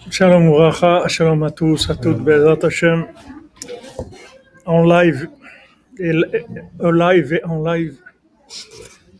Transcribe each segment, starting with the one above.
Shalom Uracha, shalom à tous, à toutes, Bezat Hashem, en live, et en live,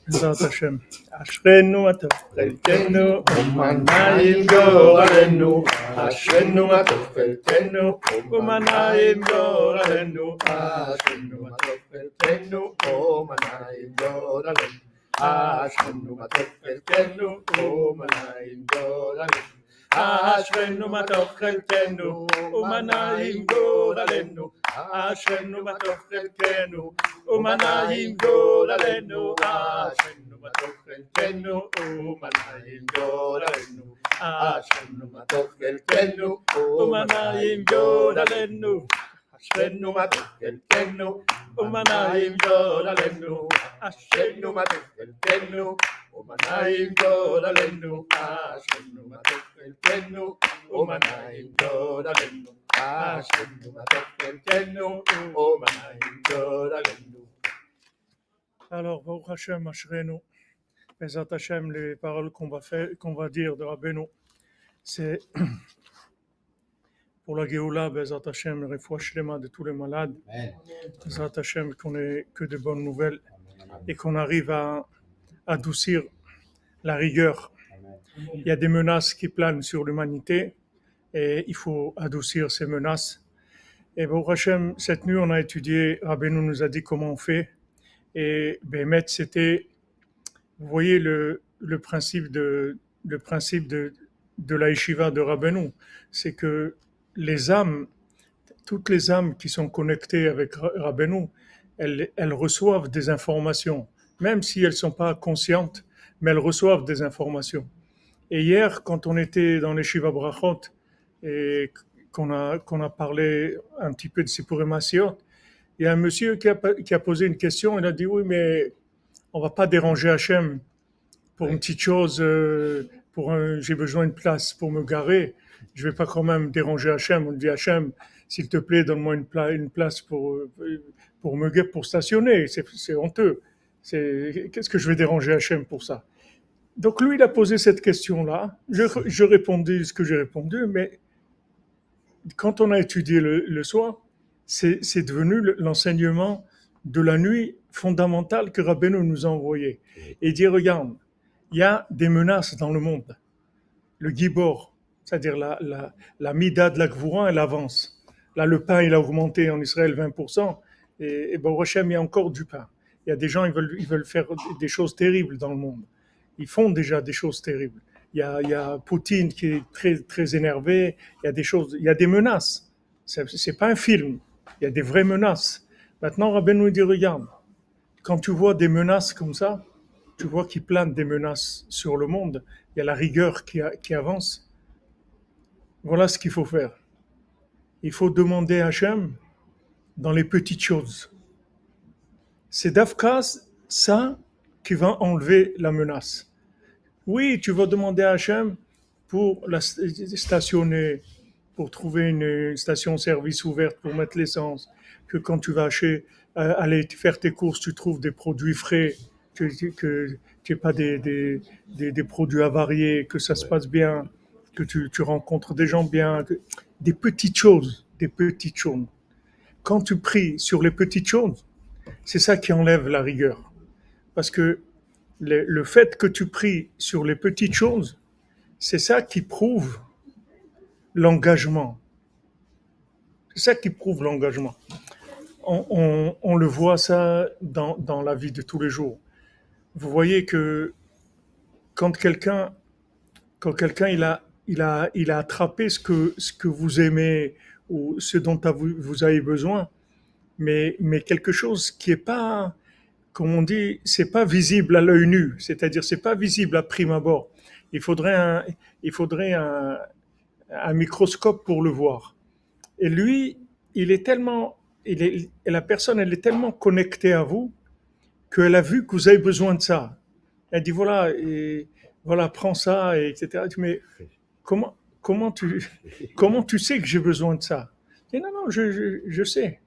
Bezat Hashem. Ashrenu atov chelkenu, umanayim goralenu, Ashrenu atov chelkenu, umanayim goralenu, Ashrenu atov chelkenu, umanayim goralenu, Ashrenu atov chelkenu, umanayim goralenu. Ashrenu matov chelkenu, umanayim goralenu. Ashrenu matov chelkenu, umanayim goralenu. Ashrenu matov chelkenu, umanayim goralenu. Ashrenu matov chelkenu, umanayim goralenu. Ashrenu matov chelkenu, umanayim goralenu. Ashrenu matov chelkenu, umanayim goralenu. Ashrenu matov chelkenu, umanayim goralenu. Ashrenu matov chelkenu, umanayim goralenu. Alors, Baruch Hashem, Ashrenu, Bezat Hashem, les paroles qu'on va dire de Rabbeinu, c'est pour la Géoula, Bezat Hashem, le Refoua Shlema de tous les malades, Bezat Hashem, qu'on ait que de bonnes nouvelles et qu'on arrive à adoucir la rigueur. Il y a des menaces qui planent sur l'humanité et il faut adoucir ces menaces. Et Baruch Hashem, cette nuit, on a étudié, Rabbeinu nous a dit comment on fait. Et Bémet, c'était, vous voyez, le principe de la yeshiva de Rabbeinu, c'est que les âmes, toutes les âmes qui sont connectées avec Rabbeinu, elles reçoivent des informations, même si elles ne sont pas conscientes, mais elles reçoivent des informations. Et hier, quand on était dans les Shiva Brachot et qu'on a parlé un petit peu de Sipurim Asiot, il y a un monsieur qui a posé une question. Il a dit oui, mais on va pas déranger Hachem pour une petite chose. J'ai besoin d'une place pour me garer. Je vais pas quand même déranger Hachem. On dit Hachem, s'il te plaît, donne-moi une place pour stationner. C'est honteux. Qu'est-ce que je vais déranger Hachem pour ça? Donc lui, il a posé cette question-là. Je répondis ce que j'ai répondu, mais quand on a étudié le soir, c'est devenu l'enseignement de la nuit fondamentale que Rabbeinu nous a envoyé. Et il dit, regarde, il y a des menaces dans le monde. Le gibor, c'est-à-dire la mida de la gvoura, elle avance. Là, le pain, il a augmenté en Israël 20%, et Baruch Hashem, il y a encore du pain. Il y a des gens, ils veulent faire des choses terribles dans le monde. Ils font déjà des choses terribles. Il y a Poutine qui est très, très énervé. Il y a des menaces. C'est pas un film. Il y a des vraies menaces. Maintenant, Rabbeinu nous dit, regarde, quand tu vois des menaces comme ça, tu vois qu'il plane des menaces sur le monde. Il y a la rigueur qui avance. Voilà ce qu'il faut faire. Il faut demander à Hachem dans les petites choses. C'est d'Afka ça qui va enlever la menace. Oui, tu vas demander à Hachem pour stationner, pour trouver une station-service ouverte pour mettre l'essence, que quand tu vas aller faire tes courses, tu trouves des produits frais, que tu n'aies pas des produits avariés, que ça se passe bien, que tu rencontres des gens bien, des petites choses, des petites choses. Quand tu pries sur les petites choses, c'est ça qui enlève la rigueur. Parce que le fait que tu pries sur les petites choses, c'est ça qui prouve l'engagement. C'est ça qui prouve l'engagement. On le voit ça dans la vie de tous les jours. Vous voyez que quand quelqu'un il a attrapé ce que vous aimez ou ce dont vous avez besoin, mais quelque chose qui est pas, comme on dit, c'est pas visible à l'œil nu, c'est-à-dire c'est pas visible à prime abord. Il faudrait un microscope pour le voir. Et lui, la personne, elle est tellement connectée à vous qu'elle a vu que vous avez besoin de ça. Elle dit voilà, prends ça, etc. Mais comment tu sais que j'ai besoin de ça? Et non, je sais.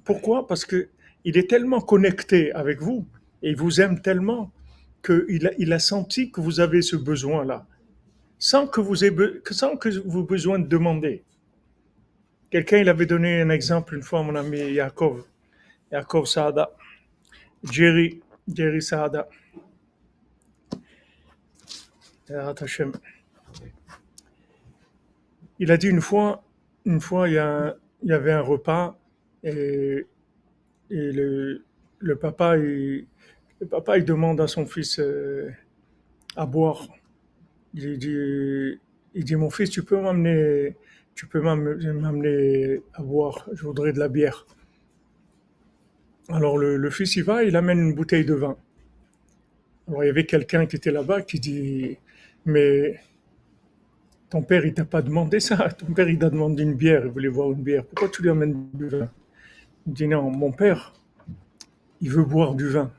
Pourquoi? Parce que il est tellement connecté avec vous et il vous aime tellement qu'il a senti que vous avez ce besoin-là, sans que vous ayez besoin de demander. Quelqu'un, il avait donné un exemple une fois, mon ami Yaakov Saada, Jerry Saada. Il a dit une fois, il y avait un repas et, et le papa, il demande à son fils à boire. Il dit, mon fils, tu peux m'amener à boire. Je voudrais de la bière. Alors le fils, il amène une bouteille de vin. Alors il y avait quelqu'un qui était là-bas qui dit, mais ton père, il t'a pas demandé ça. Ton père, il t'a demandé une bière. Il voulait boire une bière. Pourquoi tu lui amènes du vin? Il dit, non, mon père, il veut boire du vin.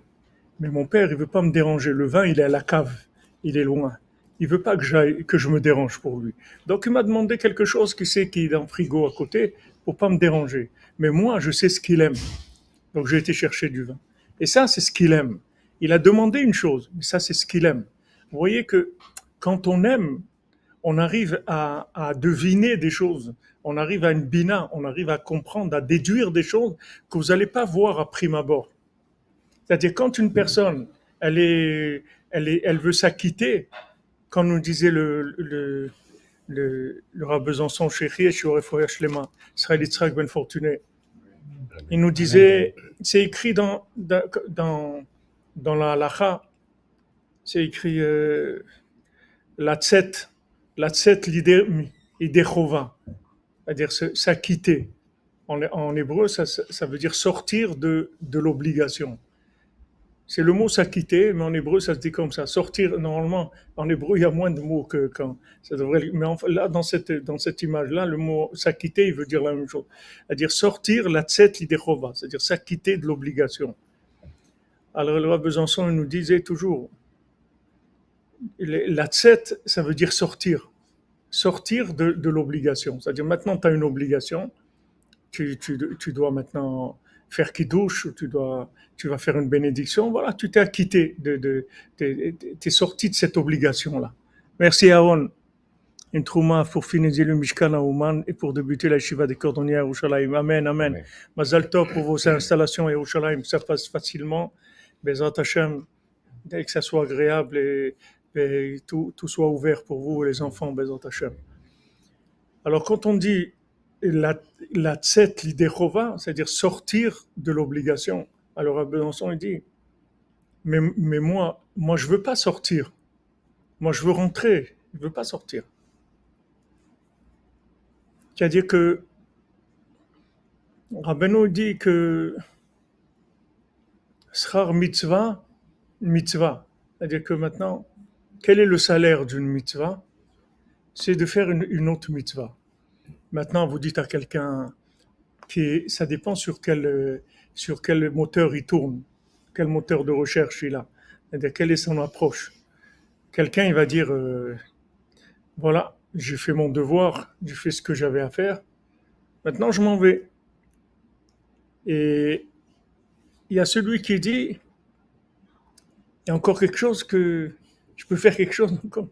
Mais mon père, il veut pas me déranger. Le vin, il est à la cave. Il est loin. Il veut pas que je me dérange pour lui. Donc, il m'a demandé quelque chose qui sait qu'il est dans le frigo à côté pour pas me déranger. Mais moi, je sais ce qu'il aime. Donc, j'ai été chercher du vin. Et ça, c'est ce qu'il aime. Il a demandé une chose, mais ça, c'est ce qu'il aime. Vous voyez que quand on aime, on arrive à deviner des choses. On arrive à une bina, on arrive à comprendre, à déduire des choses que vous n'allez pas voir à prime abord. C'est-à-dire quand une personne, elle veut s'acquitter, quand nous disait le Rav Besançon, Chéri, Israël Yitzhak Ben Fortuné, il nous disait, c'est écrit dans la halacha, c'est écrit la tzet l'idechova, c'est-à-dire s'acquitter. En hébreu, ça veut dire sortir de l'obligation. C'est le mot s'acquitter, mais en hébreu, ça se dit comme ça. Sortir, normalement, en hébreu, il y a moins de mots que quand. Ça devrait, mais là, dans cette image-là, le mot s'acquitter, il veut dire la même chose. C'est-à-dire sortir la tzet l'idechova, c'est-à-dire s'acquitter de l'obligation. Alors, le Rav Besançon nous disait toujours, la tzet, ça veut dire sortir. Sortir de l'obligation. C'est-à-dire, maintenant, tu as une obligation, tu dois maintenant faire kiddush, tu vas faire une bénédiction, voilà, tu t'es acquitté, t'es sorti de cette obligation-là. Merci Aaron. Une trouma pour finaliser le Mishkan à Ouman et pour débuter la Shiva des cordonniers à Yerushalayim. Amen, amen. Amen. Mazal tov pour vos installations à Yerushalayim, que ça passe facilement. Bezrat Hashem, dès que ça soit agréable et tout soit ouvert pour vous et les enfants, Bezrat Hashem. Alors quand on dit la tzet l'idechova, c'est-à-dire sortir de l'obligation, alors à Besançon il dit, mais moi je veux pas sortir, moi je veux rentrer, je veux pas sortir. C'est-à-dire que Rabbeinu dit que schar mitzvah, c'est-à-dire que maintenant, quel est le salaire d'une mitzvah? C'est de faire une autre mitzvah. Maintenant, vous dites à quelqu'un ça dépend sur quel moteur il tourne, quel moteur de recherche il a, c'est-à-dire quelle est son approche. Quelqu'un, il va dire, voilà, j'ai fait mon devoir, j'ai fait ce que j'avais à faire, maintenant je m'en vais. Et il y a celui qui dit, il y a encore quelque chose que je peux faire quelque chose encore.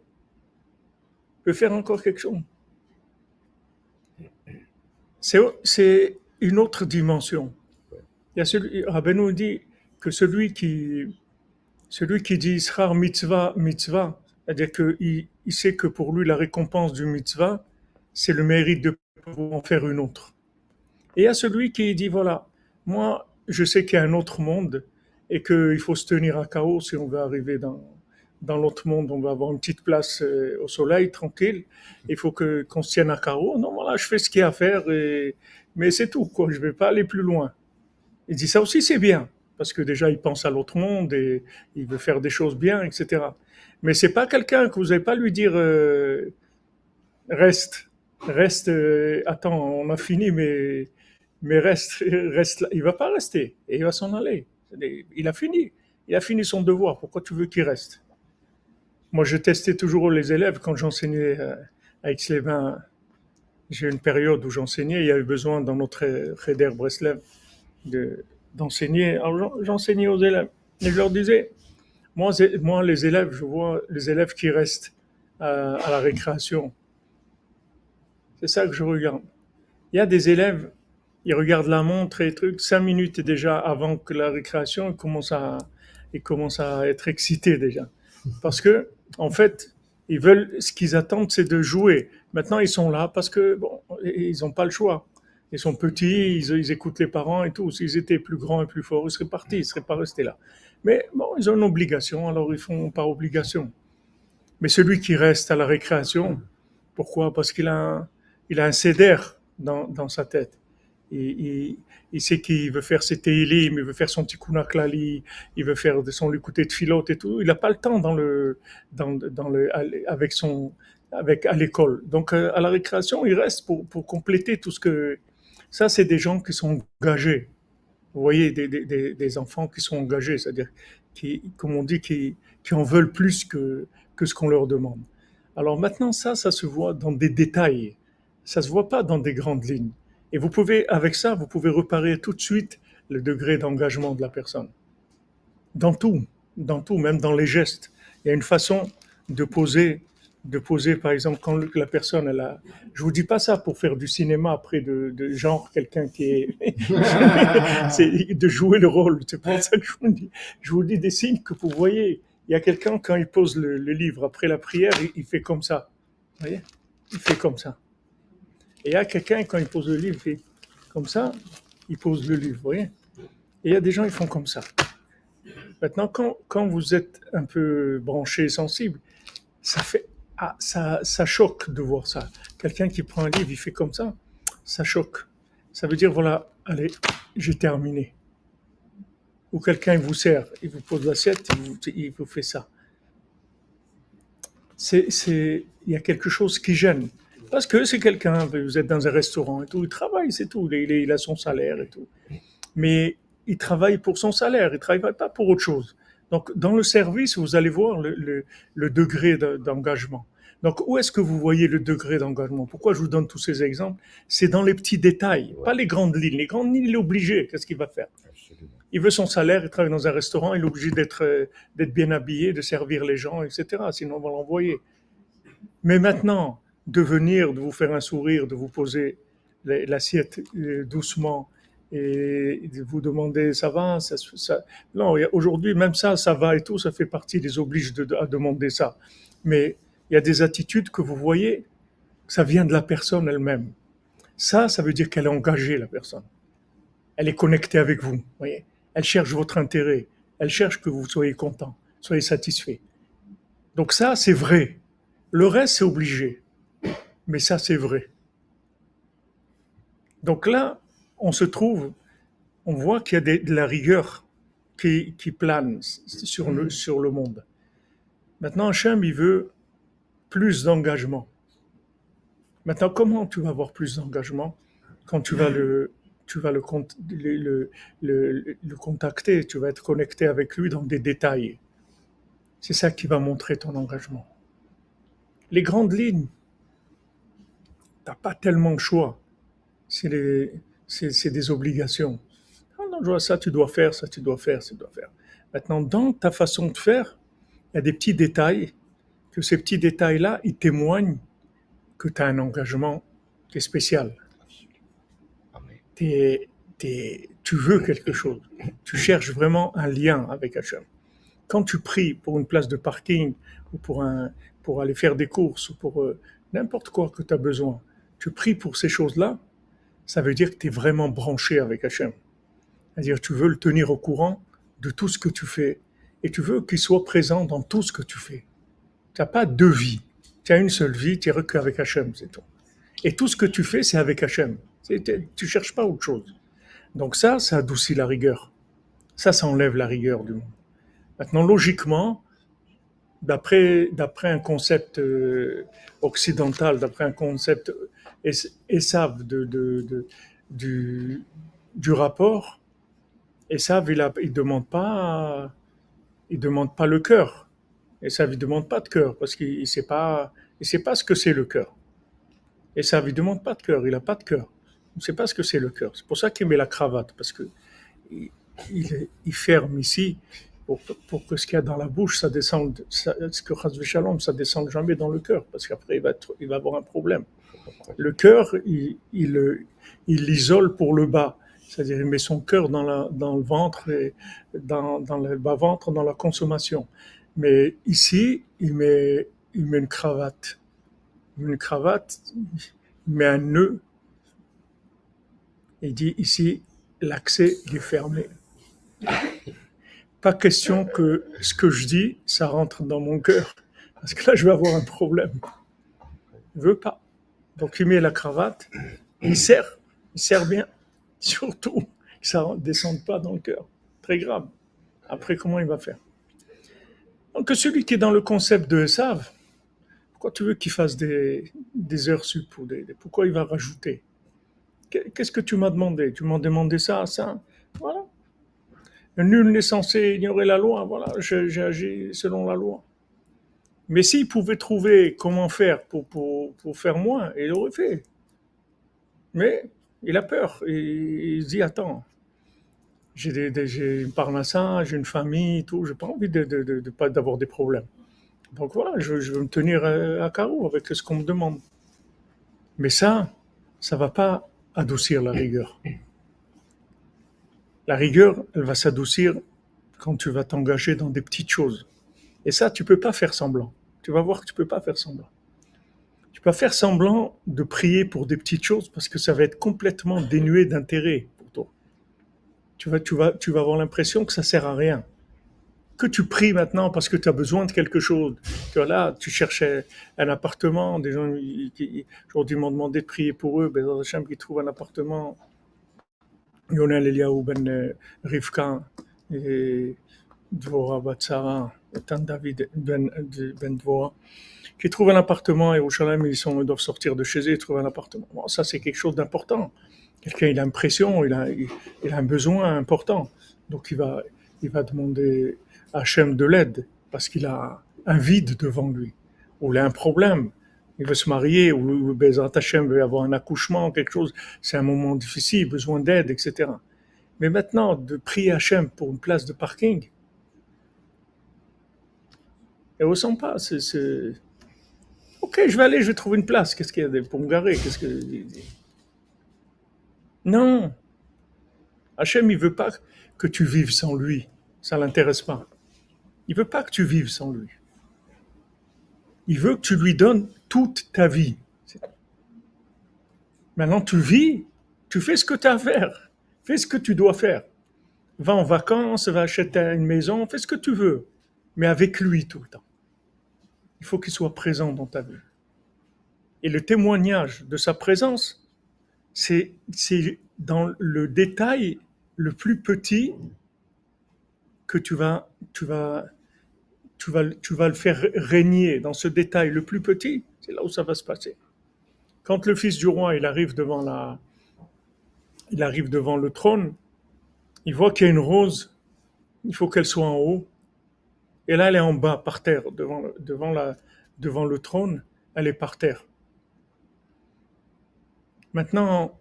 Je peux faire encore quelque chose. C'est une autre dimension. Il y a Rabbeinu dit que celui qui dit Ishar mitzvah, c'est-à-dire qu'il sait que pour lui la récompense du mitzvah, c'est le mérite de pouvoir en faire une autre. Et il y a celui qui dit voilà, moi je sais qu'il y a un autre monde et qu'il faut se tenir à KO si on veut arriver dans l'autre monde, on va avoir une petite place au soleil, tranquille. Il faut qu'on se tienne à KO. Non, voilà, je fais ce qu'il y a à faire, mais c'est tout, quoi. Je ne vais pas aller plus loin. Il dit ça aussi, c'est bien, parce que déjà, il pense à l'autre monde et il veut faire des choses bien, etc. Mais c'est pas quelqu'un que vous n'allez pas lui dire reste, attends, on a fini, mais reste là. Il va pas rester et il va s'en aller. Il a fini son devoir. Pourquoi tu veux qu'il reste? Moi, je testais toujours les élèves quand j'enseignais à Aix-les-Bains. J'ai eu une période où j'enseignais, il y avait besoin dans notre Cheder Breslev d'enseigner. Alors, j'enseignais aux élèves et je leur disais, Moi, les élèves, je vois les élèves qui restent à la récréation. C'est ça que je regarde. Il y a des élèves, ils regardent la montre et trucs, 5 minutes déjà avant que la récréation, ils commencent à être excités déjà. Parce que, en fait, ce qu'ils attendent, c'est de jouer. Maintenant, ils sont là parce que, bon, ils n'ont pas le choix. Ils sont petits, ils écoutent les parents et tout. S'ils étaient plus grands et plus forts, ils seraient partis, ils ne seraient pas restés là. Mais bon, ils ont une obligation, alors ils font par obligation. Mais celui qui reste à la récréation, pourquoi? Parce il a un CDR dans sa tête. Il, il sait qu'il veut faire ses télim, il veut faire son tikkun klali, il veut faire son écouter de filote et tout. Il n'a pas le temps dans le, avec avec à l'école. Donc à la récréation, il reste pour compléter tout ce que. Ça, c'est des gens qui sont engagés. Vous voyez, des enfants qui sont engagés, c'est-à-dire comme on dit, qui en veulent plus que ce qu'on leur demande. Alors maintenant, ça se voit dans des détails. Ça se voit pas dans des grandes lignes. Et vous pouvez, avec ça, vous pouvez reparer tout de suite le degré d'engagement de la personne. Dans tout, dans tout, même dans les gestes. Il y a une façon de poser, de poser, par exemple, quand la personne, elle a. Je vous dis pas ça pour faire du cinéma après de genre quelqu'un qui est. C'est de jouer le rôle. C'est pour ça que je vous dis des signes que vous voyez. Il y a quelqu'un, quand il pose le livre après la prière, il fait comme ça. Vous voyez? Il fait comme ça. Et il y a quelqu'un, quand il pose le livre, il fait comme ça, il pose le livre. Vous voyez? Et il y a des gens, ils font comme ça. Maintenant, quand vous êtes un peu branché, sensible, ça fait, ça choque de voir ça. Quelqu'un qui prend un livre, il fait comme ça choque. Ça veut dire, voilà, allez, j'ai terminé. Ou quelqu'un vous sert, il vous pose l'assiette, il vous fait ça. Il y a quelque chose qui gêne. Parce que c'est quelqu'un, vous êtes dans un restaurant et tout, il travaille, c'est tout, il a son salaire et tout. Mais il travaille pour son salaire, il ne travaille pas pour autre chose. Donc, dans le service, vous allez voir le degré d'engagement. Donc, où est-ce que vous voyez le degré d'engagement? Pourquoi je vous donne tous ces exemples? C'est dans les petits détails, pas les grandes lignes. Les grandes lignes, il est obligé. Qu'est-ce qu'il va faire? Il veut son salaire, il travaille dans un restaurant, il est obligé d'être bien habillé, de servir les gens, etc. Sinon, on va l'envoyer. Mais maintenant, de venir, de vous faire un sourire, de vous poser l'assiette doucement et de vous demander ça va, non, aujourd'hui même ça va et tout, ça fait partie des obliges à demander ça. Mais il y a des attitudes que vous voyez, ça vient de la personne elle-même. Ça veut dire qu'elle est engagée, la personne. Elle est connectée avec vous, voyez. Elle cherche votre intérêt, elle cherche que vous soyez content, soyez satisfait. Donc ça, c'est vrai. Le reste, c'est obligé. Mais ça, c'est vrai. Donc là, on se trouve, on voit qu'il y a de la rigueur qui plane sur le monde. Maintenant, Hachem, il veut plus d'engagement. Maintenant, comment tu vas avoir plus d'engagement quand tu vas le contacter, tu vas être connecté avec lui dans des détails. C'est ça qui va montrer ton engagement. Les grandes lignes, tu n'as pas tellement de choix. C'est des obligations. Non, je vois ça, tu dois faire, ça, tu dois faire, ça, tu dois faire. Maintenant, dans ta façon de faire, il y a des petits détails, que ces petits détails-là, ils témoignent que tu as un engagement qui est spécial. Tu veux quelque chose. Tu cherches vraiment un lien avec Hachem. Quand tu pries pour une place de parking ou pour aller faire des courses ou pour n'importe quoi que tu as besoin, tu pries pour ces choses-là, ça veut dire que tu es vraiment branché avec Hachem. C'est-à-dire que tu veux le tenir au courant de tout ce que tu fais et tu veux qu'il soit présent dans tout ce que tu fais. Tu n'as pas deux vies. Tu as une seule vie, tu es qu'avec Hachem, c'est tout. Et tout ce que tu fais, c'est avec Hachem. Tu ne cherches pas autre chose. Donc ça adoucit la rigueur. Ça enlève la rigueur du monde. Maintenant, logiquement, d'après un concept occidental, d'après un concept Esav du rapport, Esav, il demande pas le cœur. Esav, il demande pas de cœur parce qu'il sait pas ce que c'est le cœur. Esav, il demande pas de cœur, il a pas de cœur. Il ne sait pas ce que c'est le cœur. C'est pour ça qu'il met la cravate parce que il ferme ici pour que ce qu'il y a dans la bouche, ça descende, ce que Chas Shalom, ça descende jamais dans le cœur, parce qu'après il va avoir un problème. Le cœur, il l'isole pour le bas, c'est-à-dire il met son cœur dans le ventre et dans le bas ventre, dans la consommation. Mais ici, il met une cravate. Une cravate, il met un nœud. Il dit ici, l'accès est fermé. Pas question que ce que je dis, ça rentre dans mon cœur. Parce que là, je vais avoir un problème. Il veut pas. Donc, il met la cravate, il serre bien. Surtout, que ça ne descende pas dans le cœur. Très grave. Après, comment il va faire? Donc, celui qui est dans le concept de Esav, pourquoi tu veux qu'il fasse des heures sup pourquoi il va rajouter? Qu'est-ce que tu m'as demandé? Tu m'as demandé ça, ça. Voilà. Nul n'est censé ignorer la loi. Voilà, j'ai agi selon la loi. Mais s'il pouvait trouver comment faire pour faire moins, il aurait fait. Mais il a peur. Il se dit, attends, j'ai une parnassa, j'ai une famille, tout. J'ai pas envie de pas d'avoir des problèmes. Donc voilà, je veux me tenir à carreau avec ce qu'on me demande. Mais ça va pas adoucir la rigueur. La rigueur, elle va s'adoucir quand tu vas t'engager dans des petites choses. Et ça, tu peux pas faire semblant. Tu vas voir que tu peux pas faire semblant. Tu peux pas faire semblant de prier pour des petites choses parce que ça va être complètement dénué d'intérêt pour toi. Tu vas avoir l'impression que ça sert à rien. Que tu pries maintenant parce que tu as besoin de quelque chose. Que là, tu cherchais un appartement, des gens qui aujourd'hui m'ont demandé de prier pour eux, ben, Hachem qui trouve un appartement. Yonel Eliaou ben Rivka et Dvora Batsara, Tan David ben Dvora, qui trouvent un appartement à Yerushalayim, ils doivent sortir de chez eux et trouver un appartement. Bon, ça, c'est quelque chose d'important. Quelqu'un, il a une pression, il a un besoin important. Donc, il va demander à Hachem de l'aide parce qu'il a un vide devant lui, ou il a un problème. Il veut se marier, ou Bezrat Hachem veut avoir un accouchement, quelque chose. C'est un moment difficile, besoin d'aide, etc. Mais maintenant, de prier Hachem pour une place de parking, elle ne ressent pas. Ok, je vais trouver une place. Qu'est-ce qu'il y a pour me garer? Non, Hachem, il veut pas que tu vives sans lui. Ça l'intéresse pas. Il veut pas que tu vives sans lui. Il veut que tu lui donnes toute ta vie. Maintenant, tu vis, tu fais ce que tu as à faire. Fais ce que tu dois faire. Va en vacances, va acheter une maison, fais ce que tu veux. Mais avec lui tout le temps. Il faut qu'il soit présent dans ta vie. Et le témoignage de sa présence, c'est dans le détail le plus petit que tu vas le faire régner. Dans ce détail le plus petit, c'est là où ça va se passer. Quand le fils du roi il arrive devant le trône, il voit qu'il y a une rose, il faut qu'elle soit en haut, et là elle est en bas, par terre, devant le trône, elle est par terre. Maintenant,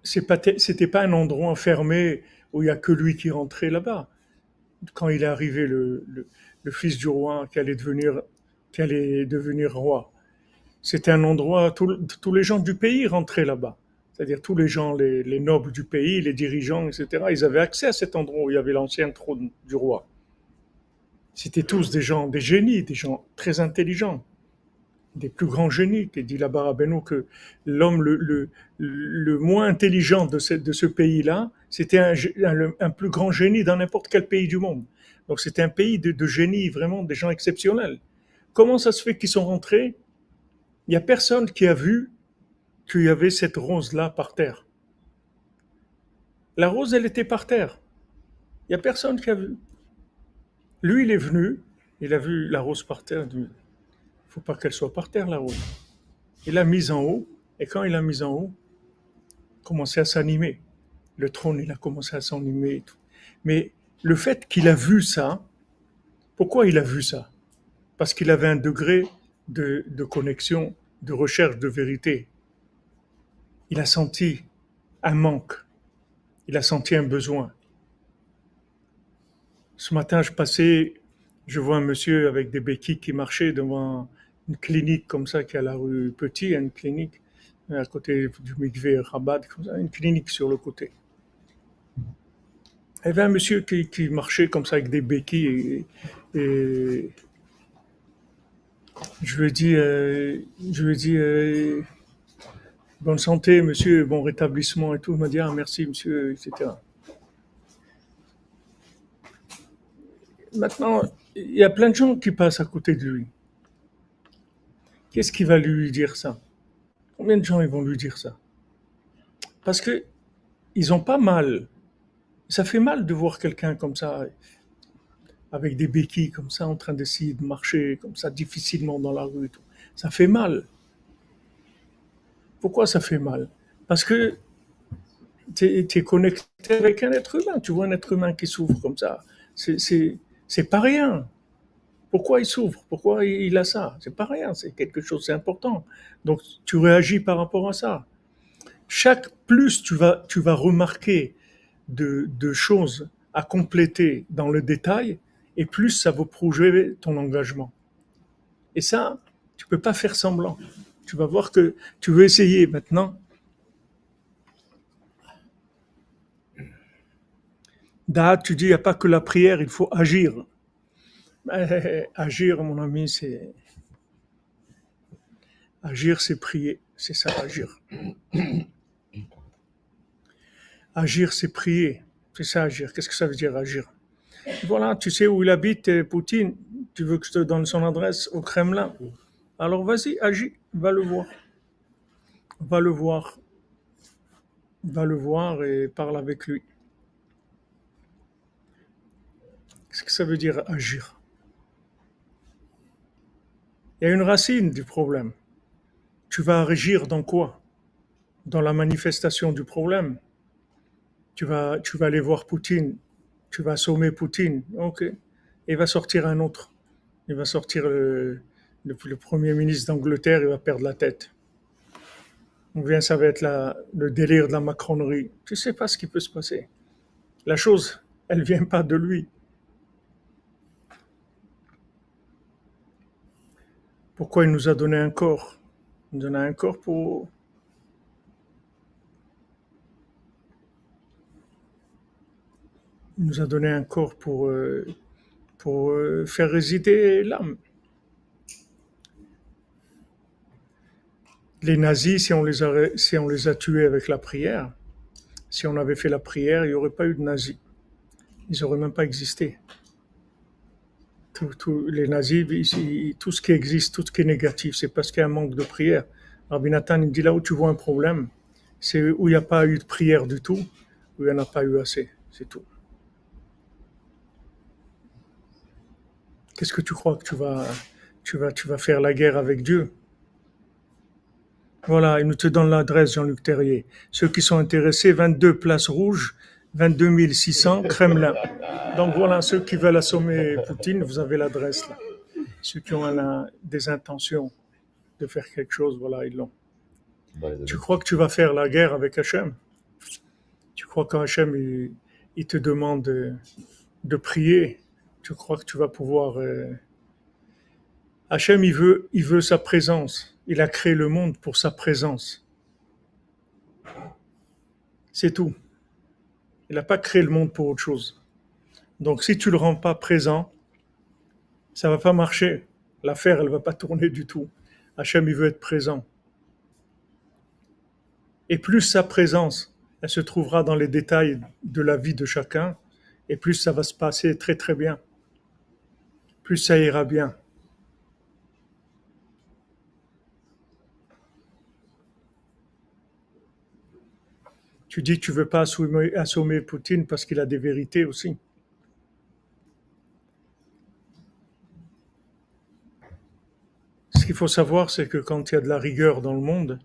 c'était pas un endroit fermé où il y a que lui qui rentrait là-bas. Quand il est arrivé, le fils du roi qui allait devenir roi, c'était un endroit, tous les gens du pays rentraient là-bas. C'est-à-dire tous les gens, les nobles du pays, les dirigeants, etc., ils avaient accès à cet endroit où il y avait l'ancien trône du roi. C'était tous des gens, des génies, des gens très intelligents, des plus grands génies, qui dit là-bas Rabbeinu que l'homme le moins intelligent de ce pays-là, c'était un plus grand génie dans n'importe quel pays du monde. Donc c'était un pays de génies, vraiment des gens exceptionnels. Comment ça se fait qu'ils sont rentrés? Il n'y a personne qui a vu qu'il y avait cette rose-là par terre. La rose, elle était par terre. Il n'y a personne qui a vu. Lui, il est venu, il a vu la rose par terre. Il ne faut pas qu'elle soit par terre, la rose. Il l'a mise en haut, et quand il l'a mise en haut, il a commencé à s'animer. Le trône, il a commencé à s'animer et tout. Mais le fait qu'il a vu ça, pourquoi il a vu ça? Parce qu'il avait un degré de connexion, de recherche de vérité. Il a senti un manque. Il a senti un besoin. Ce matin, je vois un monsieur avec des béquilles qui marchait devant une clinique comme ça qui est à la rue Petit, une clinique à côté du Mikvé Rabat, comme ça, une clinique sur le côté. Il y avait un monsieur qui marchait comme ça avec des béquilles et je lui ai dit bonne santé monsieur, bon rétablissement et tout. Il m'a dit ah merci monsieur, etc. Maintenant, il y a plein de gens qui passent à côté de lui. Qu'est-ce qui va lui dire ça? Combien de gens ils vont lui dire ça? Parce que ils ont pas mal. Ça fait mal de voir quelqu'un comme ça, avec des béquilles comme ça, en train d'essayer de marcher comme ça difficilement dans la rue et tout. Ça fait mal. Pourquoi ça fait mal? Parce que tu es connecté avec un être humain. Tu vois un être humain qui souffre comme ça. C'est pas rien. Pourquoi il souffre? Pourquoi il a ça? C'est pas rien. C'est quelque chose, c'est important. Donc tu réagis par rapport à ça. Chaque plus tu vas remarquer de choses à compléter dans le détail, et plus ça va prouver ton engagement. Et ça, tu peux pas faire semblant. Tu vas voir que tu veux essayer maintenant. Tu dis, il n'y a pas que la prière, il faut agir. Agir, mon ami, c'est prier. C'est ça, agir. Agir, c'est prier. C'est ça, agir. Qu'est-ce que ça veut dire, agir? Voilà, tu sais où il habite, Poutine. Tu veux que je te donne son adresse au Kremlin? Alors vas-y, agis, va le voir. Va le voir. Va le voir et parle avec lui. Qu'est-ce que ça veut dire, agir? Il y a une racine du problème. Tu vas agir dans quoi? Dans la manifestation du problème. Tu vas aller voir Poutine. Tu vas assommer Poutine. Ok. Et il va sortir un autre. Il va sortir le Premier ministre d'Angleterre, il va perdre la tête. Ou bien ça va être le délire de la macronerie. Tu sais pas ce qui peut se passer. La chose, elle vient pas de lui. Pourquoi il nous a donné un corps? Il nous a donné un corps il nous a donné un corps pour faire résider l'âme. Les nazis, si on les a tués avec la prière, si on avait fait la prière, il n'y aurait pas eu de nazis. Ils n'auraient même pas existé. Les nazis, tout ce qui existe, tout ce qui est négatif, c'est parce qu'il y a un manque de prière. Rabbi Nathan, il dit là où tu vois un problème, c'est où il n'y a pas eu de prière du tout, où il n'y en a pas eu assez. C'est tout. Qu'est-ce que tu crois que tu vas faire la guerre avec Dieu? Voilà, il nous te donne l'adresse, Jean-Luc Terrier. Ceux qui sont intéressés, 22 Place Rouge, 22 600, Kremlin. Donc voilà, ceux qui veulent assommer Poutine, vous avez l'adresse là. Ceux qui ont des intentions de faire quelque chose, voilà, ils l'ont. Tu crois que tu vas faire la guerre avec Hachem? Tu crois qu'Hachem, il te demande de prier? Tu crois que tu vas pouvoir... Hachem, il veut sa présence. Il a créé le monde pour sa présence. C'est tout. Il n'a pas créé le monde pour autre chose. Donc si tu ne le rends pas présent, ça ne va pas marcher. L'affaire, elle ne va pas tourner du tout. Hachem, il veut être présent. Et plus sa présence, elle se trouvera dans les détails de la vie de chacun, et plus ça va se passer très très bien. Plus ça ira bien. Tu dis que tu ne veux pas assommer Poutine parce qu'il a des vérités aussi. Ce qu'il faut savoir, c'est que quand il y a de la rigueur dans le monde,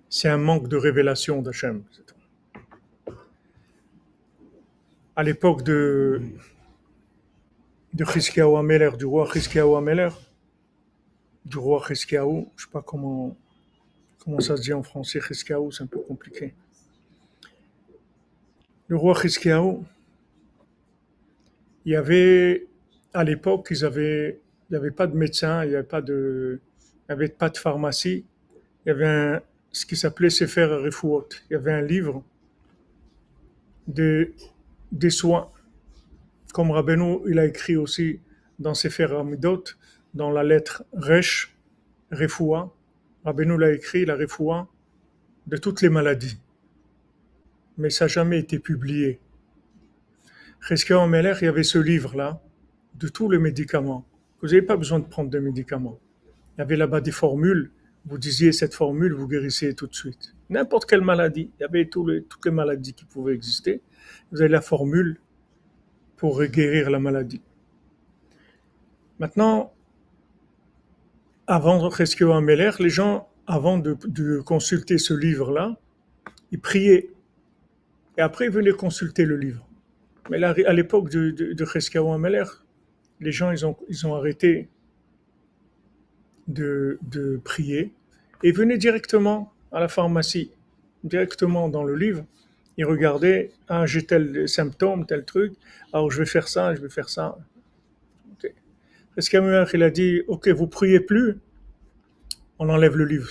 c'est un manque de révélation d'Hachem. À l'époque de Chizkiyahu Ameler, du roi Chizkiyahu Ameler, du roi Chizkiyahu, je ne sais pas comment ça se dit en français, Chizkiyahu, c'est un peu compliqué. Le roi Chizkiyahu, Il y avait, à l'époque, il n'y avait pas de médecin, il y avait pas de pharmacie. Il y avait ce qui s'appelait Sefer Refuot. Il y avait un livre de, des soins. Comme Rabbeinu, il a écrit aussi dans Sefer Amidot, dans la lettre Resh, Refoua. Rabbeinu l'a écrit, la Refoua, de toutes les maladies. Mais ça n'a jamais été publié. Cheskia Omeler, il y avait ce livre-là, de tous les médicaments. Vous n'avez pas besoin de prendre de médicaments. Il y avait là-bas des formules. Vous disiez cette formule, vous guérissez tout de suite. N'importe quelle maladie. Il y avait toutes les maladies qui pouvaient exister. Vous avez la formule pour guérir la maladie. Maintenant, avant Cheskia Omeler, les gens, avant de consulter ce livre-là, ils priaient. Et après, ils venaient consulter le livre. Mais là, à l'époque de Cheskia Omeler, les gens, ils ont arrêté de prier et venaient directement à la pharmacie, directement dans le livre. Ils regardaient, ah, j'ai tel symptôme, tel truc, alors je vais faire ça, je vais faire ça. Okay. Parce qu'il a dit, ok, vous priez plus, on enlève le livre.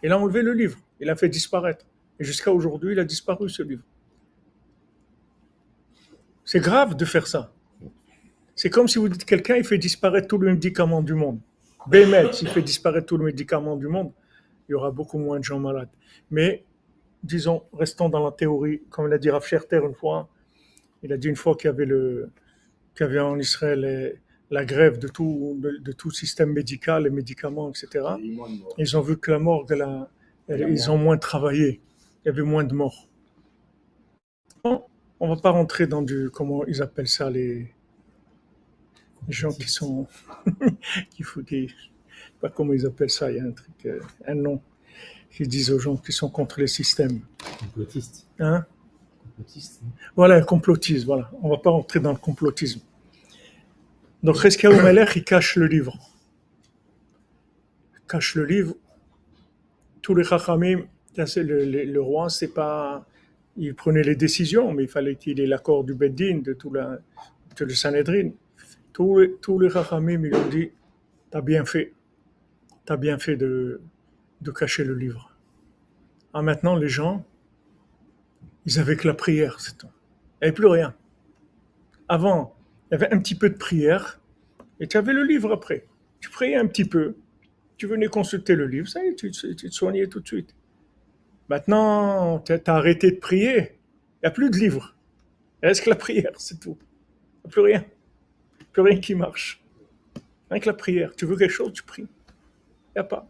Il a enlevé le livre, il a fait disparaître. Et jusqu'à aujourd'hui, il a disparu ce livre. C'est grave de faire ça. C'est comme si vous dites quelqu'un, il fait disparaître tous les médicaments du monde. Bémet, s'il fait disparaître tous les médicaments du monde, il y aura beaucoup moins de gens malades. Mais, disons, restons dans la théorie, comme l'a dit Rav Scherter une fois, il a dit une fois qu'il y avait en Israël la grève de tout système médical, les médicaments, etc. Ils ont vu que la morgue, ils ont moins travaillé, il y avait moins de morts. Bon, on ne va pas rentrer dans comment ils appellent ça, les gens qui sont, qui foutent des, je sais pas comment ils appellent ça, il y a un truc, un nom, qu'ils disent aux gens qui sont contre les systèmes. Complotiste. Hein? Complotiste. Voilà, un complotiste, voilà. On ne va pas rentrer dans le complotisme. Donc, Cheskia Omeler, il cache le livre. Il cache le livre. Tous les Chachamim, le roi, c'est pas, il prenait les décisions, mais il fallait qu'il ait l'accord du Beddin, de le Sanhedrin. Tous les Chachamim, ils ont dit, t'as bien fait de cacher le livre. Ah, maintenant, les gens, ils avaient que la prière, c'est tout. Il n'y avait plus rien. Avant, il y avait un petit peu de prière, et tu avais le livre après. Tu priais un petit peu, tu venais consulter le livre, ça y est, tu te soignais tout de suite. Maintenant, tu as arrêté de prier, il n'y a plus de livre. Il reste que la prière, c'est tout. Il n'y a plus rien. Plus rien qui marche. Rien que la prière. Tu veux quelque chose, tu pries. Il n'y a pas.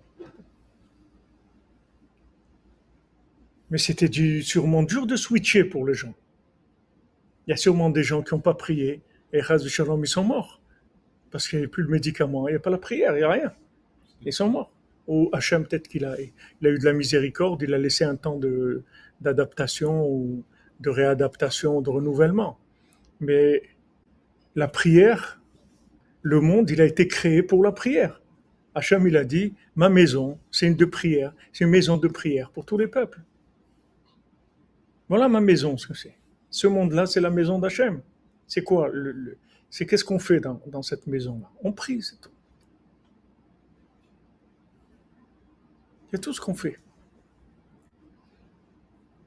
Mais c'était sûrement dur de switcher pour les gens. Il y a sûrement des gens qui n'ont pas prié, et Chaz Shalom, ils sont morts. Parce qu'il n'y a plus de médicaments, il n'y a pas la prière, il n'y a rien. Ils sont morts. Ou Hachem, peut-être qu'il a eu de la miséricorde, il a laissé un temps d'adaptation ou de réadaptation, de renouvellement. Mais la prière, le monde, il a été créé pour la prière. Hachem, il a dit, ma maison, c'est une maison de prière pour tous les peuples. Voilà ma maison, ce que c'est. Ce monde-là, c'est la maison d'Hachem. C'est quoi c'est qu'est-ce qu'on fait dans cette maison-là? On prie, c'est tout. C'est tout ce qu'on fait.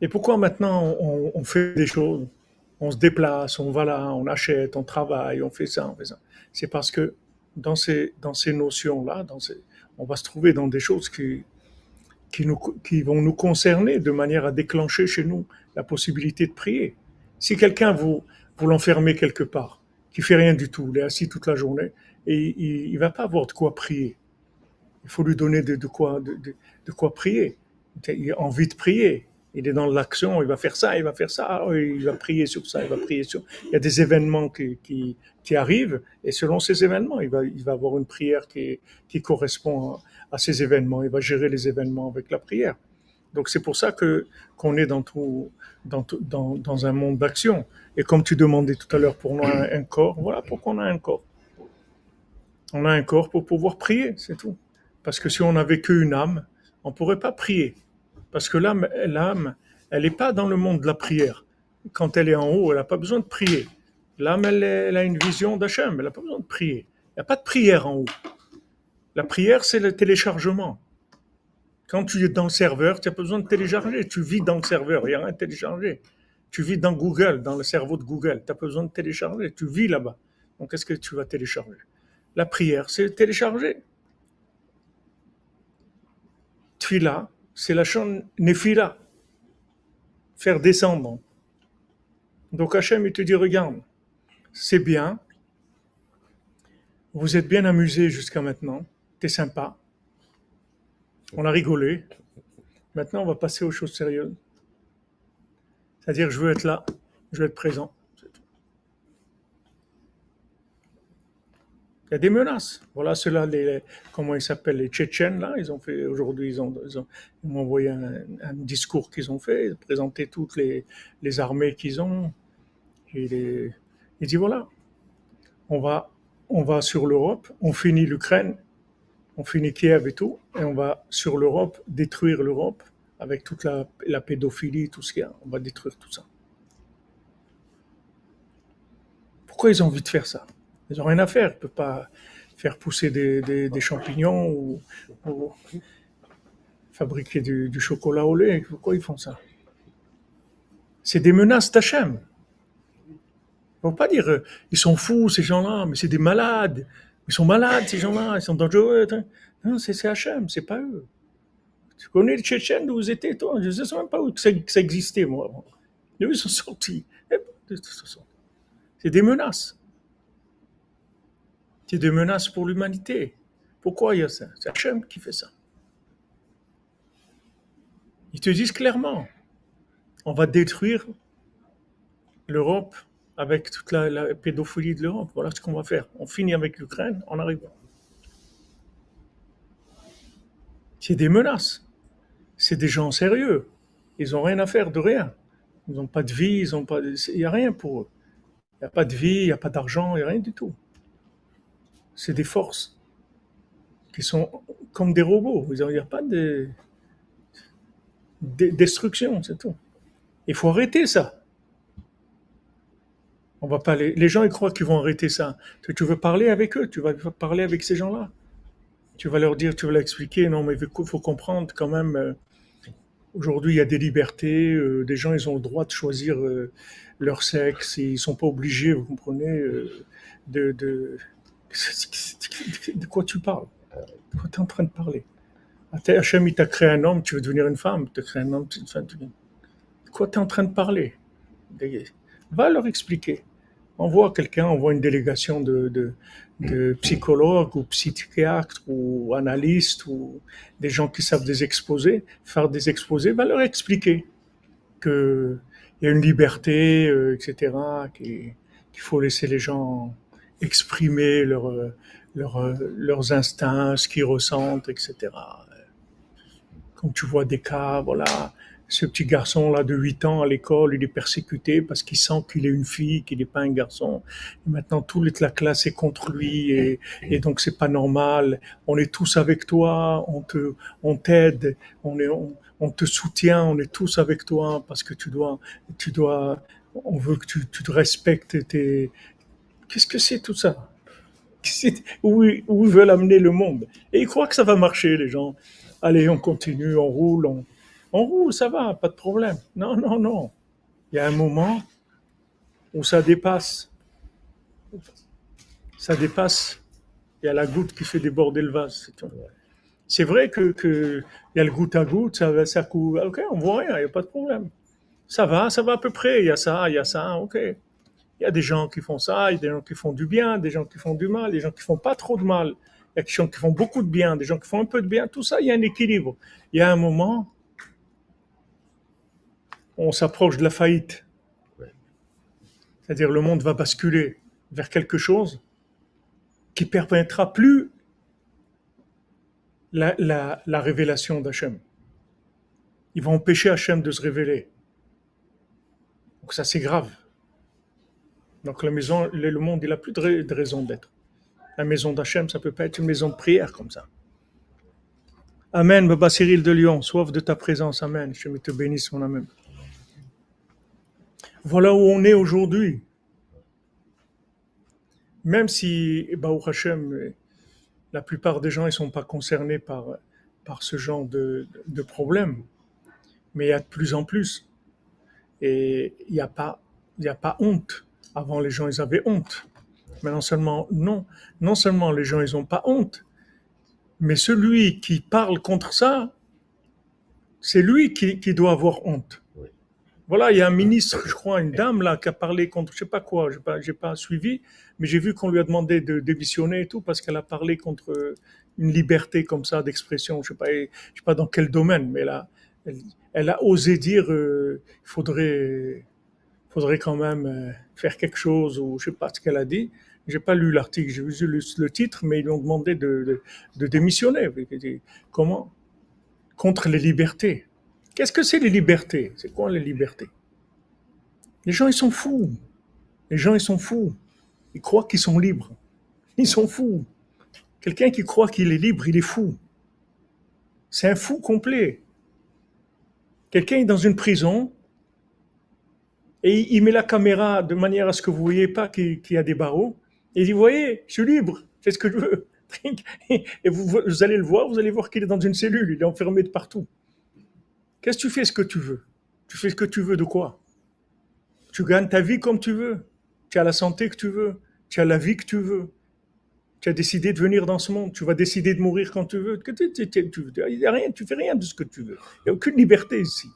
Et pourquoi maintenant on fait des choses? On se déplace, on va là, on achète, on travaille, on fait ça, on fait ça. C'est parce que dans ces notions-là, on va se trouver dans des choses qui vont nous concerner de manière à déclencher chez nous la possibilité de prier. Si quelqu'un vous l'enfermez quelque part, qui fait rien du tout, il est assis toute la journée, et il va pas avoir de quoi prier. Il faut lui donner de quoi prier. Il a envie de prier. Il est dans l'action, il va faire ça, il va prier sur ça, il va prier sur. Il y a des événements qui arrivent, et selon ces événements, il va avoir une prière qui correspond à ces événements. Il va gérer les événements avec la prière. Donc c'est pour ça qu'on est dans un monde d'action. Et comme tu demandais tout à l'heure pour nous un corps, voilà pourquoi on a un corps. On a un corps pour pouvoir prier, c'est tout. Parce que si on n'avait qu'une âme, on ne pourrait pas prier. Parce que l'âme, elle n'est pas dans le monde de la prière. Quand elle est en haut, elle n'a pas besoin de prier. L'âme, elle a une vision d'Hachem, elle n'a pas besoin de prier. Il n'y a pas de prière en haut. La prière, c'est le téléchargement. Quand tu es dans le serveur, tu n'as pas besoin de télécharger. Tu vis dans le serveur, il n'y a rien à télécharger. Tu vis dans Google, dans le cerveau de Google, tu n'as pas besoin de télécharger. Tu vis là-bas. Donc, qu'est-ce que tu vas télécharger? La prière, c'est télécharger. Tfila, c'est la chante Nefila, faire descendre. Donc Hachem, il te dit, regarde, c'est bien, vous êtes bien amusés jusqu'à maintenant, t'es sympa, on a rigolé, maintenant on va passer aux choses sérieuses. C'est-à-dire, je veux être là, je veux être présent. Il y a des menaces. Voilà, ceux-là, comment ils s'appellent, les Tchétchènes, là, ils ont fait, aujourd'hui, ils m'ont envoyé un discours qu'ils ont fait, présenter toutes les armées qu'ils ont. Et il dit, voilà, on va sur l'Europe, on finit l'Ukraine, on finit Kiev et tout, et on va sur l'Europe, détruire l'Europe, avec toute la pédophilie, tout ce qu'il y a, on va détruire tout ça. Pourquoi ils ont envie de faire ça? Ils n'ont rien à faire, ils ne peuvent pas faire pousser des champignons ou fabriquer du chocolat au lait. Pourquoi ils font ça? C'est des menaces d'Hachem. Il ne faut pas dire ils sont fous ces gens-là, mais c'est des malades. Ils sont malades ces gens-là, ils sont dangereux. Non, c'est Hachem, c'est pas eux. Tu connais les Tchétchènes d'où vous étiez, toi? Je ne sais même pas où que ça existait, moi. Eux, ils sont sortis. C'est des menaces. C'est des menaces pour l'humanité. Pourquoi il y a ça? C'est Hachem qui fait ça. Ils te disent clairement, on va détruire l'Europe avec toute la pédophilie de l'Europe. Voilà ce qu'on va faire. On finit avec l'Ukraine, on arrive. C'est des menaces. C'est des gens sérieux. Ils n'ont rien à faire de rien. Ils n'ont pas de vie, il n'y a rien pour eux. Il n'y a pas de vie, il n'y a pas d'argent, il n'y a rien du tout. C'est des forces qui sont comme des robots. Il n'y a pas de destruction, c'est tout. Il faut arrêter ça. On va pas les gens ils croient qu'ils vont arrêter ça. Tu veux parler avec eux, tu vas parler avec ces gens-là. Tu vas leur dire, tu vas leur expliquer, non mais il faut comprendre quand même, aujourd'hui il y a des libertés, des gens ils ont le droit de choisir leur sexe, et ils sont pas obligés, vous comprenez, de quoi tu parles? De quoi tu es en train de parler? Hachem il t'a créé un homme, tu veux devenir une femme, tu as créé un homme, tu veux devenir... De quoi tu es en train de parler? Va leur expliquer. Envoie quelqu'un, envoie une délégation de psychologues ou psychiatres ou analystes ou des gens qui savent faire des exposés, va leur expliquer qu'il y a une liberté, etc., qu'il faut laisser les gens exprimer leurs instincts, ce qu'ils ressentent, etc. Quand tu vois des cas, voilà, ce petit garçon-là de 8 ans à l'école, il est persécuté parce qu'il sent qu'il est une fille, qu'il n'est pas un garçon. Et maintenant, toute la classe est contre lui et donc c'est pas normal. On est tous avec toi, on t'aide, on te soutient, on est tous avec toi parce que on veut que tu te respectes qu'est-ce que c'est tout ça? Où ils veulent amener le monde. Et ils croient que ça va marcher, les gens. Allez, on continue, on roule, ça va, pas de problème. Non, non, non. Il y a un moment où ça dépasse. Ça dépasse. Il y a la goutte qui fait déborder le vase. C'est vrai que il y a le goutte à goutte, ça coule. Ok, on voit rien, il n'y a pas de problème. Ça va à peu près. Il y a ça, ok. Il y a des gens qui font ça, il y a des gens qui font du bien, des gens qui font du mal, des gens qui font pas trop de mal. Il y a des gens qui font beaucoup de bien, des gens qui font un peu de bien. Tout ça, il y a un équilibre. Il y a un moment, on s'approche de la faillite. C'est-à-dire le monde va basculer vers quelque chose qui ne permettra plus la révélation d'Hachem. Ils vont empêcher Hachem de se révéler. Donc ça, c'est grave. Donc le monde, il n'a plus de raison d'être. La maison d'Hachem, ça ne peut pas être une maison de prière comme ça. Amen, Baba Cyril de Lyon, soif de ta présence, Amen. Je te bénisse, mon Amen. Voilà où on est aujourd'hui. même si, Baruch Hashem, la plupart des gens ne sont pas concernés par ce genre de problème, mais il y a de plus en plus. Et il y a pas honte. Avant, les gens, ils avaient honte. Mais non seulement les gens, ils n'ont pas honte, mais celui qui parle contre ça, c'est lui qui doit avoir honte. Oui. Voilà, il y a un ministre, je crois, une dame là qui a parlé contre, je sais pas quoi, j'ai pas suivi, mais j'ai vu qu'on lui a demandé de démissionner et tout parce qu'elle a parlé contre une liberté comme ça d'expression. Je sais pas dans quel domaine, mais là, elle a osé dire, faudrait quand même faire quelque chose ou je sais pas ce qu'elle a dit. J'ai pas lu l'article, j'ai vu le titre, mais ils lui ont demandé de démissionner. Comment? Contre les libertés. Qu'est-ce que c'est les libertés? C'est quoi les libertés? Les gens, ils sont fous. Les gens, ils sont fous. Ils croient qu'ils sont libres. Ils sont fous. Quelqu'un qui croit qu'il est libre, il est fou. C'est un fou complet. Quelqu'un est dans une prison et il met la caméra de manière à ce que vous ne voyez pas qu'il y a des barreaux. Et il dit, vous voyez, je suis libre, je fais ce que je veux. Et vous allez le voir, vous allez voir qu'il est dans une cellule, il est enfermé de partout. Qu'est-ce que tu fais ce que tu veux? Tu fais ce que tu veux de quoi? Tu gagnes ta vie comme tu veux. Tu as la santé que tu veux. Tu as la vie que tu veux. Tu as décidé de venir dans ce monde. Tu vas décider de mourir quand tu veux. Il y a rien, tu fais rien de ce que tu veux. Il n'y a aucune liberté ici.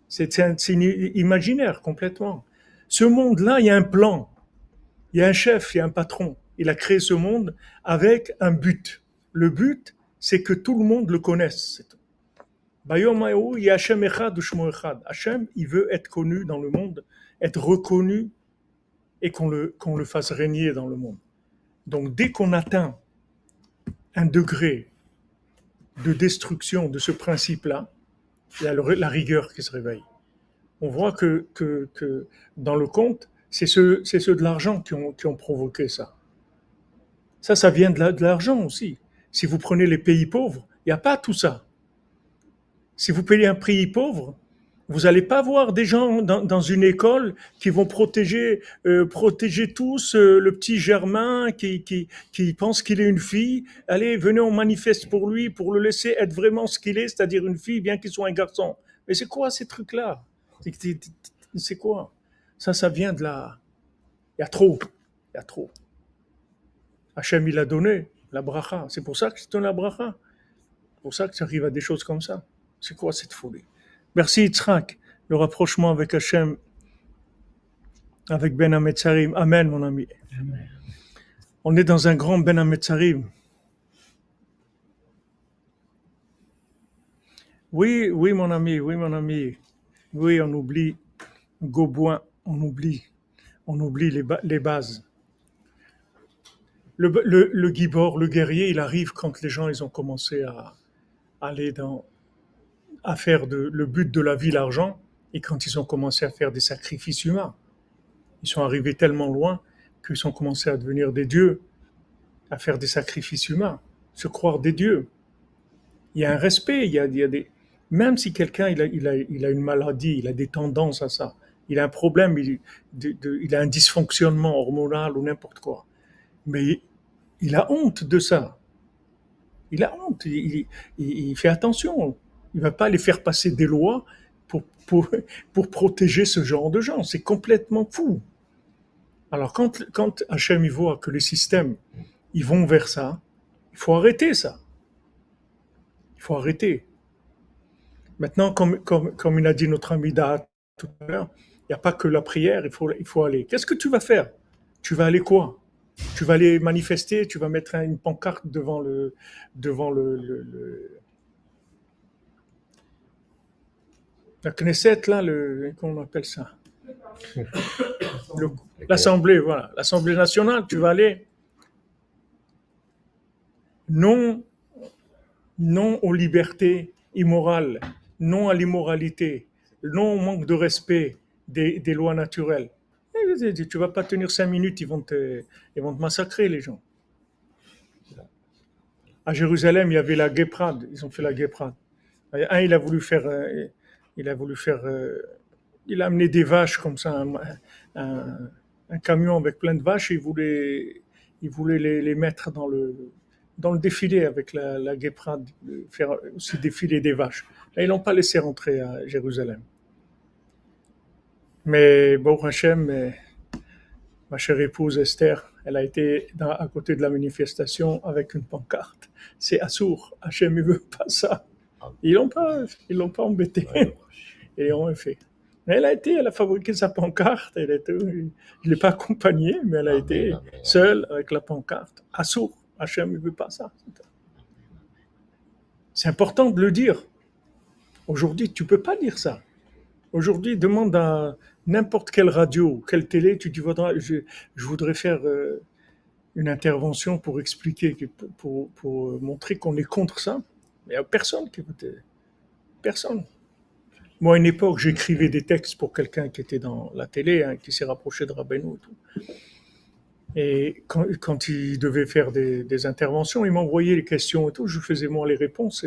C'est imaginaire complètement. Ce monde-là, il y a un plan. Il y a un chef, il y a un patron. Il a créé ce monde avec un but. Le but, c'est que tout le monde le connaisse. Hachem, il veut être connu dans le monde, être reconnu et qu'on le fasse régner dans le monde. Donc dès qu'on atteint un degré de destruction de ce principe-là, il y a la rigueur qui se réveille. On voit que dans le conte, c'est ceux de l'argent qui ont provoqué ça. Ça vient de l'argent aussi. Si vous prenez les pays pauvres, il n'y a pas tout ça. Si vous payez un pays pauvre, vous n'allez pas voir des gens dans une école qui vont protéger tous le petit Germain qui pense qu'il est une fille. Allez, venez, on manifeste pour lui, pour le laisser être vraiment ce qu'il est, c'est-à-dire une fille, bien qu'il soit un garçon. Mais c'est quoi ces trucs-là? C'est quoi? Ça vient de là. Il y a trop. Il y a trop. Hachem, il a donné la bracha. C'est pour ça que c'est la bracha. C'est pour ça que ça arrive à des choses comme ça. C'est quoi cette folie? Merci Yitzhak, le rapprochement avec Hachem, avec Ben Hametzarim. Amen, mon ami. Amen. On est dans un grand Ben Hametzarim. Oui, mon ami, oui, mon ami. Oui, on oublie Gauboin, on oublie les bases. Le Gibor, le guerrier, il arrive quand les gens ils ont commencé à aller à faire le but de la vie, l'argent, et quand ils ont commencé à faire des sacrifices humains. Ils sont arrivés tellement loin qu'ils ont commencé à devenir des dieux, à faire des sacrifices humains, se croire des dieux. Il y a un respect, il y a des... Même si quelqu'un il a une maladie, il a des tendances à ça, il a un problème, il a un dysfonctionnement hormonal ou n'importe quoi, mais il a honte de ça. Il a honte, il fait attention. Il ne va pas aller faire passer des lois pour protéger ce genre de gens. C'est complètement fou. Alors quand Hachem il voit que les systèmes ils vont vers ça, il faut arrêter ça. Il faut arrêter. Maintenant, comme il a dit notre ami Da tout à l'heure, il n'y a pas que la prière, il faut aller. Qu'est-ce que tu vas faire? Tu vas aller quoi? Tu vas aller manifester, tu vas mettre une pancarte devant la Knesset, là, comment on appelle ça? L'Assemblée, voilà. L'Assemblée nationale, tu vas aller. Non, non aux libertés immorales, non à l'immoralité, non au manque de respect des lois naturelles. Tu vas pas tenir 5 minutes, ils vont te massacrer, les gens. À Jérusalem, il y avait la guéprade, ils ont fait la guéprade. Un, il a voulu faire, il a amené des vaches comme ça, un camion avec plein de vaches, et il voulait les mettre dans le défilé avec la guéprade, faire aussi défiler des vaches. Là, ils l'ont pas laissé rentrer à Jérusalem. Mais bon, Hachem, ma chère épouse Esther, elle a été à côté de la manifestation avec une pancarte. C'est assourd. Hachem, il veut pas ça. Ils l'ont pas embêté. Et ils ont fait. Mais elle a fabriqué sa pancarte. Je ne l'ai pas accompagnée, mais elle a été seule avec la pancarte. Assourd. Hachem, il veut pas ça. C'est important de le dire. Aujourd'hui, tu peux pas dire ça. Aujourd'hui, demande à n'importe quelle radio, quelle télé, tu dis, je voudrais faire une intervention pour expliquer, pour montrer qu'on est contre ça. Il n'y a personne qui veut personne. Moi, à une époque, j'écrivais des textes pour quelqu'un qui était dans la télé, hein, qui s'est rapproché de Rabbeinu et tout. Et quand il devait faire des interventions, il m'envoyait les questions et tout, je faisais moi les réponses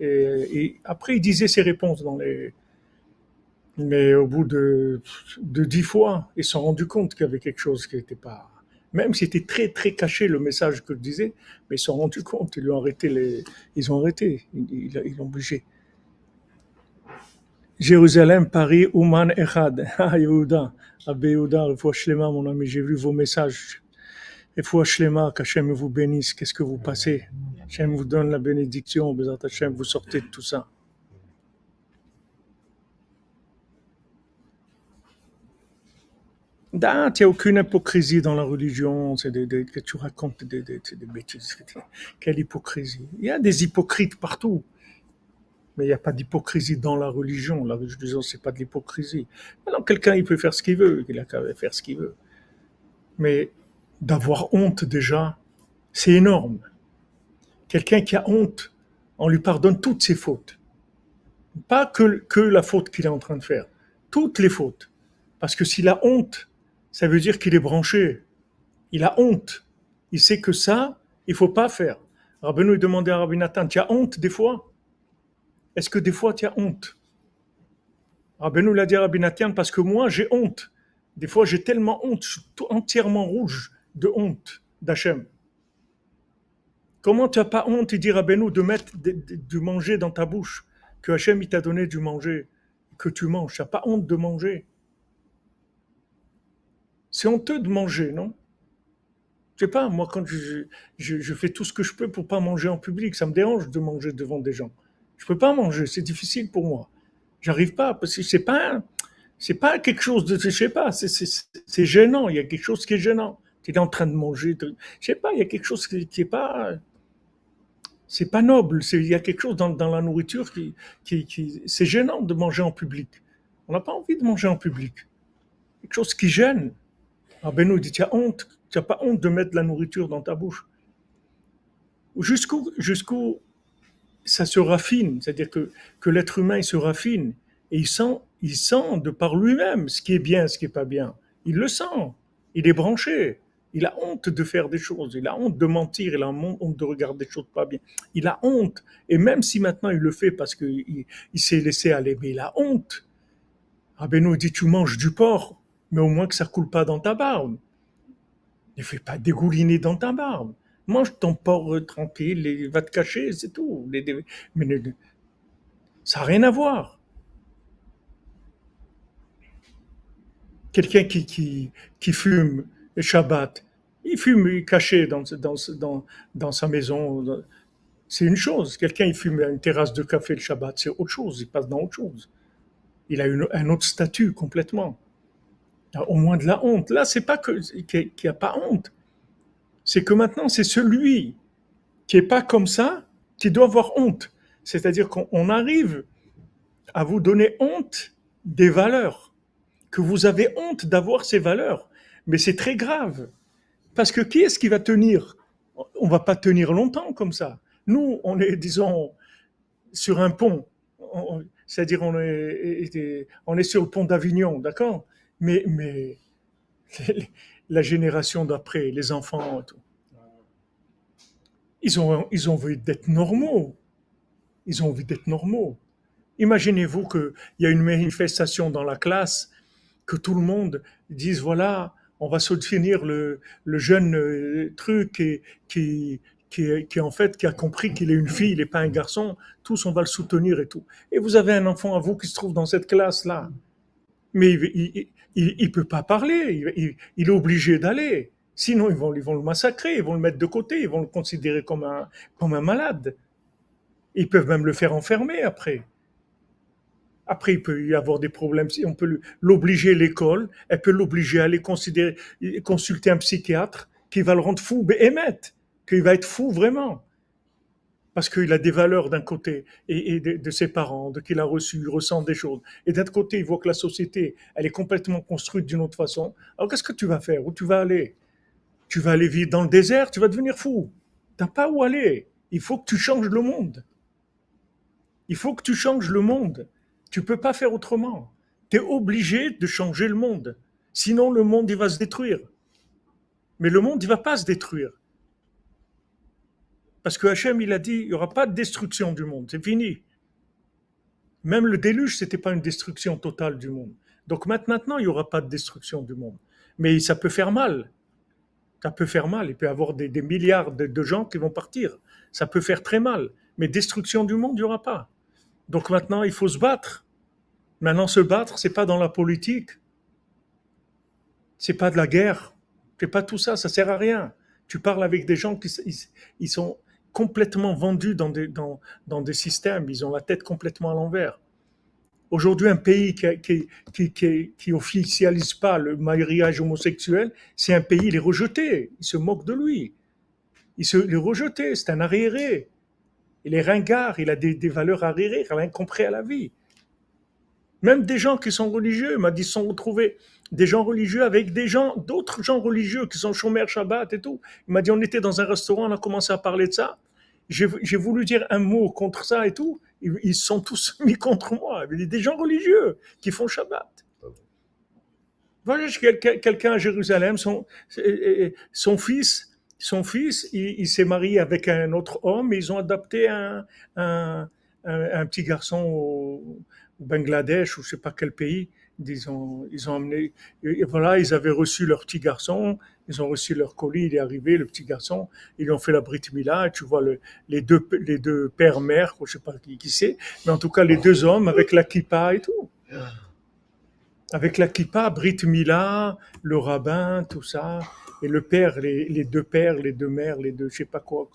et après il disait ses réponses mais au bout de 10 fois, ils se sont rendus compte qu'il y avait quelque chose qui n'était pas, même si c'était très très caché le message que je disais, mais ils se sont rendus compte, ils ont arrêté, ils l'ont obligé. Jérusalem, Paris, Ouman, Echad, Yehuda, Abbé Yehuda, Refoua Shlema, mon ami, j'ai vu vos messages. Refoua Shlema, qu'Hachem vous bénisse, qu'est-ce que vous passez? Hachem vous donne la bénédiction, Bezat Hachem, vous sortez de tout ça. Il n'y a aucune hypocrisie dans la religion, c'est que tu racontes des bêtises. Quelle hypocrisie? Il y a des hypocrites partout. Mais il n'y a pas d'hypocrisie dans la religion. La religion, c'est pas de l'hypocrisie. Alors, quelqu'un, il peut faire ce qu'il veut. Il a qu'à faire ce qu'il veut. Mais d'avoir honte, déjà, c'est énorme. Quelqu'un qui a honte, on lui pardonne toutes ses fautes. Pas que la faute qu'il est en train de faire. Toutes les fautes. Parce que s'il a honte, ça veut dire qu'il est branché. Il a honte. Il sait que ça, il faut pas faire. Rabbeinu, il demandait à Rabbi Nathan, tu as honte des fois? Est-ce que des fois tu as honte? Rabbeinu l'a dit à Rabbi Nathan, parce que moi j'ai honte. Des fois j'ai tellement honte, je suis entièrement rouge de honte d'Hachem. Comment tu n'as pas honte, il dit Rabbeinu, de mettre du manger dans ta bouche, que Hachem il t'a donné du manger, que tu manges. Tu n'as pas honte de manger. C'est honteux de manger, non? Je sais pas, moi quand je fais tout ce que je peux pour pas manger en public, ça me dérange de manger devant des gens. Je peux pas manger, c'est difficile pour moi. J'arrive pas parce que c'est pas quelque chose de, je sais pas, c'est gênant. Il y a quelque chose qui est gênant. Tu es en train de manger, je sais pas, il y a quelque chose qui est pas, c'est pas noble. Il y a quelque chose dans la nourriture c'est gênant de manger en public. On n'a pas envie de manger en public. Quelque chose qui gêne. Ah ben nous dit, tu as honte, tu n'as pas honte de mettre de la nourriture dans ta bouche. Jusqu'où ça se raffine, c'est-à-dire que l'être humain il se raffine et il sent de par lui-même ce qui est bien, ce qui est pas bien. Il le sent, il est branché. Il a honte de faire des choses, il a honte de mentir, il a honte de regarder des choses pas bien. Il a honte, et même si maintenant il le fait parce qu'il s'est laissé aller, mais il a honte. Rabbeinu dit, tu manges du porc, mais au moins que ça coule pas dans ta barbe. Ne fais pas dégouliner dans ta barbe. Mange ton porc tranquille, va te cacher, c'est tout. Mais ça n'a rien à voir. Quelqu'un qui fume le Shabbat, il fume caché dans sa maison, c'est une chose. Quelqu'un il fume à une terrasse de café le Shabbat, c'est autre chose, il passe dans autre chose. Il a un autre statut complètement. Il a au moins de la honte. Là, c'est pas qu'il n'y a pas honte. C'est que maintenant, c'est celui qui n'est pas comme ça qui doit avoir honte. C'est-à-dire qu'on arrive à vous donner honte des valeurs, que vous avez honte d'avoir ces valeurs. Mais c'est très grave. Parce que qui est-ce qui va tenir? On ne va pas tenir longtemps comme ça. Nous, on est, disons, sur un pont. C'est-à-dire, on est sur le pont d'Avignon, d'accord? Mais la génération d'après, les enfants, tout, ils ont envie d'être normaux. Ils ont envie d'être normaux. Imaginez-vous qu'il y a une manifestation dans la classe, que tout le monde dise, voilà, On va soutenir le jeune truc qui en fait qui a compris qu'il est une fille, il n'est pas un garçon. Tous on va le soutenir et tout. Et vous avez un enfant à vous qui se trouve dans cette classe là, mais il peut pas parler, il est obligé d'aller. Sinon ils vont le massacrer, ils vont le mettre de côté, ils vont le considérer comme un malade. Ils peuvent même le faire enfermer après. Après, il peut y avoir des problèmes. On peut l'obliger, l'école, elle peut l'obliger à aller consulter un psychiatre qui va le rendre fou, émettre, qu'il va être fou vraiment. Parce qu'il a des valeurs d'un côté et de ses parents, de qu'il a reçu, il ressent des choses. Et d'un côté, il voit que la société, elle est complètement construite d'une autre façon. Alors qu'est-ce que tu vas faire? Où tu vas aller? Tu vas aller vivre dans le désert? Tu vas devenir fou. Tu n'as pas où aller. Il faut que tu changes le monde. Il faut que tu changes le monde. Tu peux pas faire autrement. Tu es obligé de changer le monde. Sinon, le monde, il va se détruire. Mais le monde, il va pas se détruire. Parce que Hachem, il a dit, il n'y aura pas de destruction du monde. C'est fini. Même le déluge, c'était pas une destruction totale du monde. Donc maintenant, il n'y aura pas de destruction du monde. Mais ça peut faire mal. Ça peut faire mal. Il peut y avoir des milliards de gens qui vont partir. Ça peut faire très mal. Mais destruction du monde, il n'y aura pas. Donc maintenant, il faut se battre. Maintenant, se battre, c'est pas dans la politique, c'est pas de la guerre, c'est pas tout ça, ça sert à rien. Tu parles avec des gens qui ils sont complètement vendus dans des systèmes, ils ont la tête complètement à l'envers. Aujourd'hui, un pays qui officialise pas le mariage homosexuel, c'est un pays, il est rejeté, il se moque de lui, il est rejeté, c'est un arriéré, il est ringard, il a des valeurs arriérées, il a incompris à la vie. Même des gens qui sont religieux, il m'a dit, se sont retrouvés des gens religieux avec d'autres gens religieux qui sont chômeurs Shabbat et tout. Il m'a dit, on était dans un restaurant, on a commencé à parler de ça. J'ai voulu dire un mot contre ça et tout. Ils sont tous mis contre moi. Il y a des gens religieux qui font Shabbat. Voilà, quelqu'un à Jérusalem, son fils, il s'est marié avec un autre homme et ils ont adopté un petit garçon au Bangladesh ou je sais pas quel pays. Ils ont amené, et voilà, ils avaient reçu leur petit garçon, ils ont reçu leur colis, il est arrivé, le petit garçon, ils ont fait la Brit Mila, et tu vois les deux pères-mères, je sais pas qui c'est, mais en tout cas les deux hommes avec la kippa et tout. Avec la kippa, Brit Mila, le rabbin, tout ça, et le père, les deux pères, les deux mères, les deux, je sais pas quoi.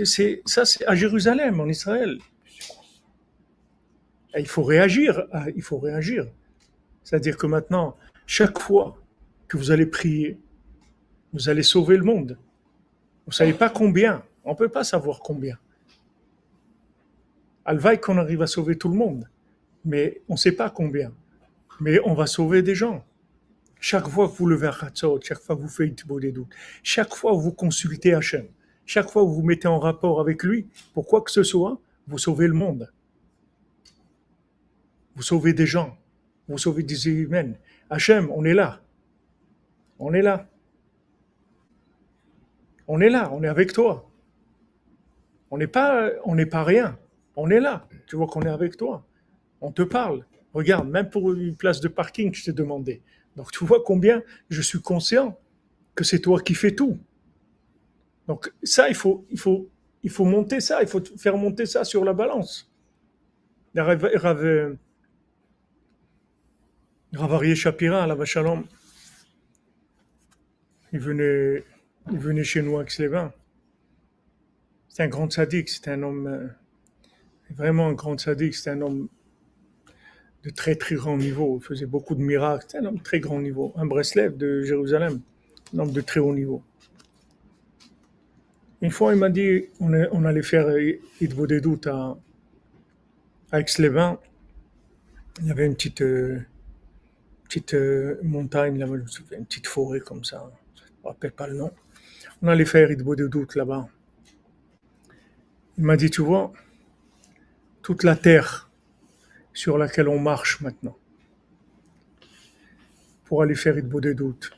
C'est à Jérusalem, en Israël. Et il faut réagir, il faut réagir. C'est-à-dire que maintenant, chaque fois que vous allez prier, vous allez sauver le monde. Vous ne savez pas combien, on ne peut pas savoir combien. Alvaï qu'on arrive à sauver tout le monde, mais on ne sait pas combien. Mais on va sauver des gens. Chaque fois que vous levez un khatzot, chaque fois que vous faites des doutes, chaque fois que vous consultez Hachem, chaque fois que vous vous mettez en rapport avec lui, pour quoi que ce soit, vous sauvez le monde. Vous sauvez des gens. Vous sauvez des humains. Hachem, on est là. On est là. On est là, on est avec toi. On n'est pas rien. On est là. Tu vois qu'on est avec toi. On te parle. Regarde, même pour une place de parking, je t'ai demandé. Donc tu vois combien je suis conscient que c'est toi qui fais tout. Donc ça, il faut monter ça, il faut faire monter ça sur la balance. Rav Aryeh Shapira, la Shalom, il venait chez nous à Aix-les-Bains. C'est un grand sadique, c'est un homme, vraiment un grand sadique, c'est un homme de très très grand niveau, il faisait beaucoup de miracles, c'est un homme de très grand niveau, un Breslev de Jérusalem, un homme de très haut niveau. Une fois, il m'a dit, on allait faire Hitbodedut à Aix-les-Bains. Il y avait une petite montagne, là, une petite forêt comme ça, je ne me rappelle pas le nom. On allait faire Hitbodedut là-bas. Il m'a dit, tu vois, toute la terre sur laquelle on marche maintenant, pour aller faire Hitbodedut,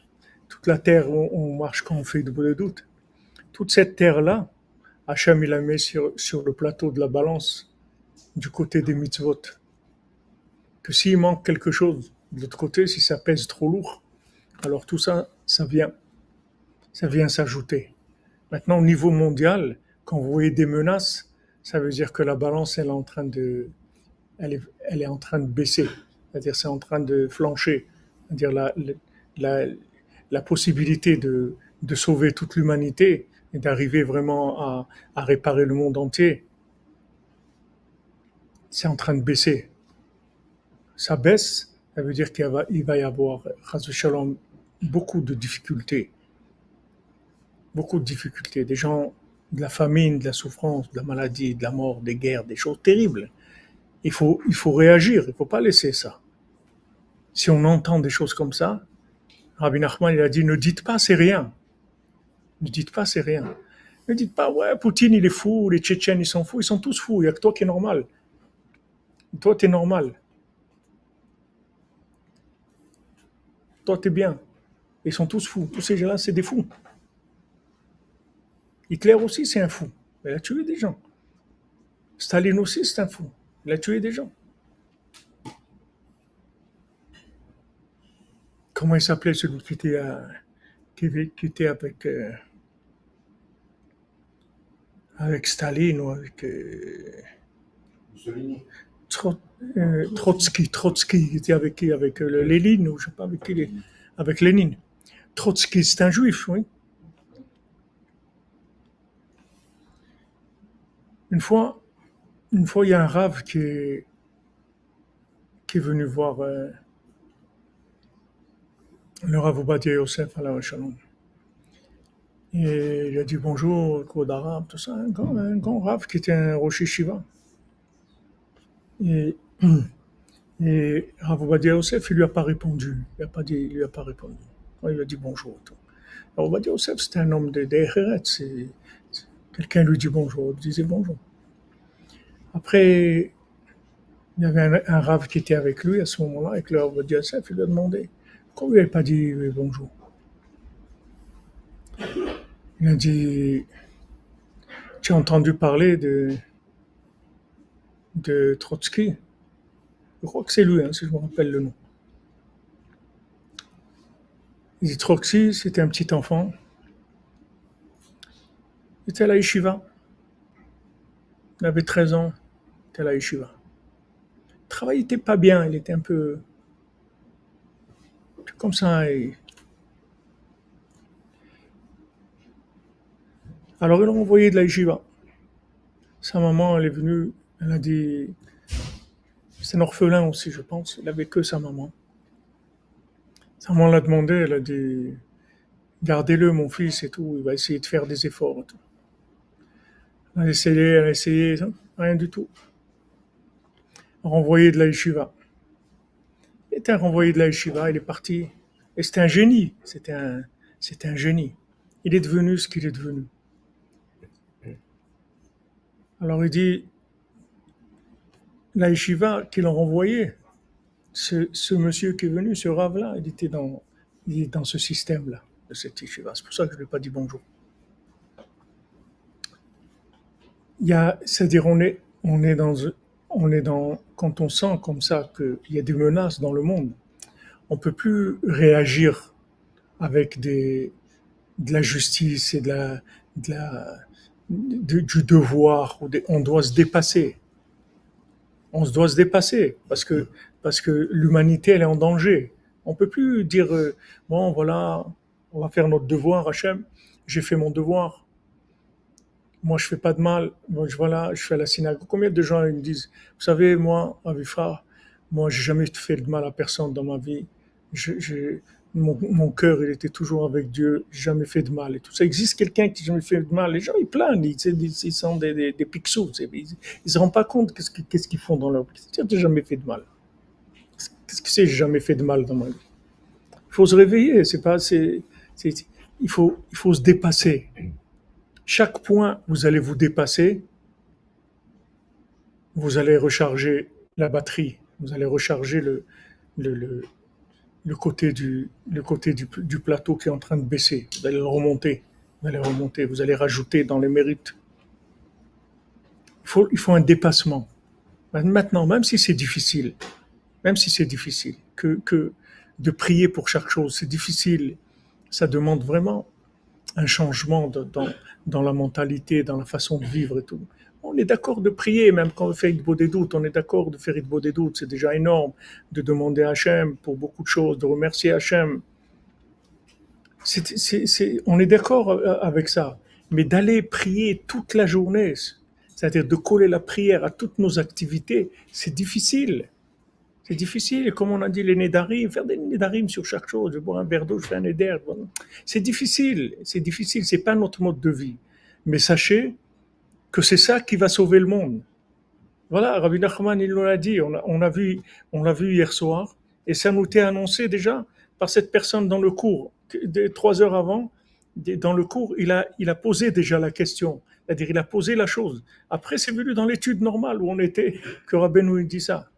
toute la terre où on marche quand on fait Hitbodedut, toute cette terre-là, Hachem il la met sur le plateau de la balance, du côté des mitzvot. Que s'il manque quelque chose, de l'autre côté, si ça pèse trop lourd, Alors tout ça, ça vient s'ajouter. Maintenant, au niveau mondial, quand vous voyez des menaces, ça veut dire que la balance, elle est en train de baisser. C'est-à-dire, c'est en train de flancher. C'est-à-dire, la, la possibilité de sauver toute l'humanité et d'arriver vraiment à réparer le monde entier, c'est en train de baisser. Ça baisse, ça veut dire qu'il va y avoir, chas v'shalom, beaucoup de difficultés. Beaucoup de difficultés. Des gens, de la famine, de la souffrance, de la maladie, de la mort, des guerres, des choses terribles. Il faut réagir, il ne faut pas laisser ça. Si on entend des choses comme ça, Rabbi Nachman, il a dit, ne dites pas c'est rien. Ne dites pas c'est rien. Ne dites pas, ouais, Poutine, il est fou, les Tchétchènes, ils sont fous, ils sont tous fous, il n'y a que toi qui es normal. Toi, tu es normal. Toi, tu es bien. Ils sont tous fous. Tous ces gens-là, c'est des fous. Hitler aussi, c'est un fou. Il a tué des gens. Staline aussi, c'est un fou. Il a tué des gens. Comment il s'appelait celui qui était avec Staline ou avec Mussolini. Trotsky, qui était avec qui? Avec Lénine, ou je sais pas avec qui, avec Lénine. Trotsky, c'est un juif, oui. Une fois, il y a un rave qui est venu voir le Rav Ovadia Yosef à la Shalom. Et il a dit bonjour, code arabe, tout ça, un grand Rav qui était un Rosh Yeshiva. Et, et Rav Ovadia Yosef, il lui a pas répondu. Il lui a pas répondu. Il lui a dit bonjour. Tout. Rav Ovadia Yosef, c'était un homme d'Echeret. Quelqu'un lui dit bonjour, il disait bonjour. Après, il y avait un Rav qui était avec lui à ce moment-là, avec le Rav Ovadia Yosef, il lui a demandé pourquoi vous n'avez pas dit bonjour. Il a dit, tu as entendu parler de Trotsky? Je crois que c'est lui, si je me rappelle le nom. Il dit, Trotsky, c'était un petit enfant. Il était à la yeshiva. Il avait 13 ans. Il était à la yeshiva. Le travail n'était pas bien. Il était un peu comme ça. Alors, ils l'ont envoyé de la yeshiva. Sa maman, elle est venue. Elle a dit, c'est un orphelin aussi, je pense. Il avait que sa maman. Sa maman l'a demandé. Elle a dit, gardez-le, mon fils, et tout. Il va essayer de faire des efforts. Et tout. Elle a essayé, rien du tout. Renvoyé de la yeshiva. Il était renvoyé de la yeshiva, il est parti. Et c'était un génie. C'était un génie. Il est devenu ce qu'il est devenu. Alors il dit, la yeshiva qui l'ont renvoyé, ce monsieur qui est venu, ce rave-là, il est dans ce système-là, de cette yeshiva. C'est pour ça que je ne lui ai pas dit bonjour. C'est-à-dire, quand on sent comme ça qu'il y a des menaces dans le monde, on ne peut plus réagir avec de la justice et du devoir. On doit se dépasser. On se doit se dépasser parce que l'humanité, elle est en danger. On ne peut plus dire, bon, voilà, on va faire notre devoir, Hachem, j'ai fait mon devoir. Moi, je fais pas de mal. Moi, voilà, je fais la synagogue. Combien de gens ils me disent, vous savez, moi, Avifra, moi, j'ai jamais fait de mal à personne dans ma vie. Mon cœur, il était toujours avec Dieu. J'ai jamais fait de mal et tout. Ça existe quelqu'un qui n'a jamais fait de mal. Les gens, ils plaignent. Ils sont des pixous. Ils se rendent pas compte qu'est-ce qu'ils font dans leur vie. J'ai jamais fait de mal. Qu'est-ce que c'est, j'ai jamais fait de mal dans ma vie? Il faut se réveiller. Il faut se dépasser. Chaque point, vous allez vous dépasser, vous allez recharger la batterie, vous allez recharger le, le côté du plateau qui est en train de baisser. Vous allez le remonter, vous allez rajouter dans les mérites. Il faut un dépassement. Maintenant, même si c'est difficile, que de prier pour chaque chose. C'est difficile. Ça demande vraiment un changement dans la mentalité, dans la façon de vivre et tout. On est d'accord de prier, même quand on fait Hitbo des doutes, on est d'accord de faire Hitbo des doutes, c'est déjà énorme, de demander à Hachem pour beaucoup de choses, de remercier Hachem. On est d'accord avec ça, mais d'aller prier toute la journée, c'est-à-dire de coller la prière à toutes nos activités, c'est difficile. C'est difficile, comme on a dit, les nédarim, faire des nédarim sur chaque chose. Je bois un verre d'eau, je fais un néder. C'est difficile, c'est pas notre mode de vie. Mais sachez que c'est ça qui va sauver le monde. Voilà, Rabbi Nachman, il nous l'a dit, on l'a vu hier soir, et ça nous était annoncé déjà par cette personne dans le cours. 3 heures avant, dans le cours, il a posé déjà la question. C'est-à-dire, il a posé la chose. Après, c'est venu dans l'étude normale où on était, que Rabbi nous dit ça.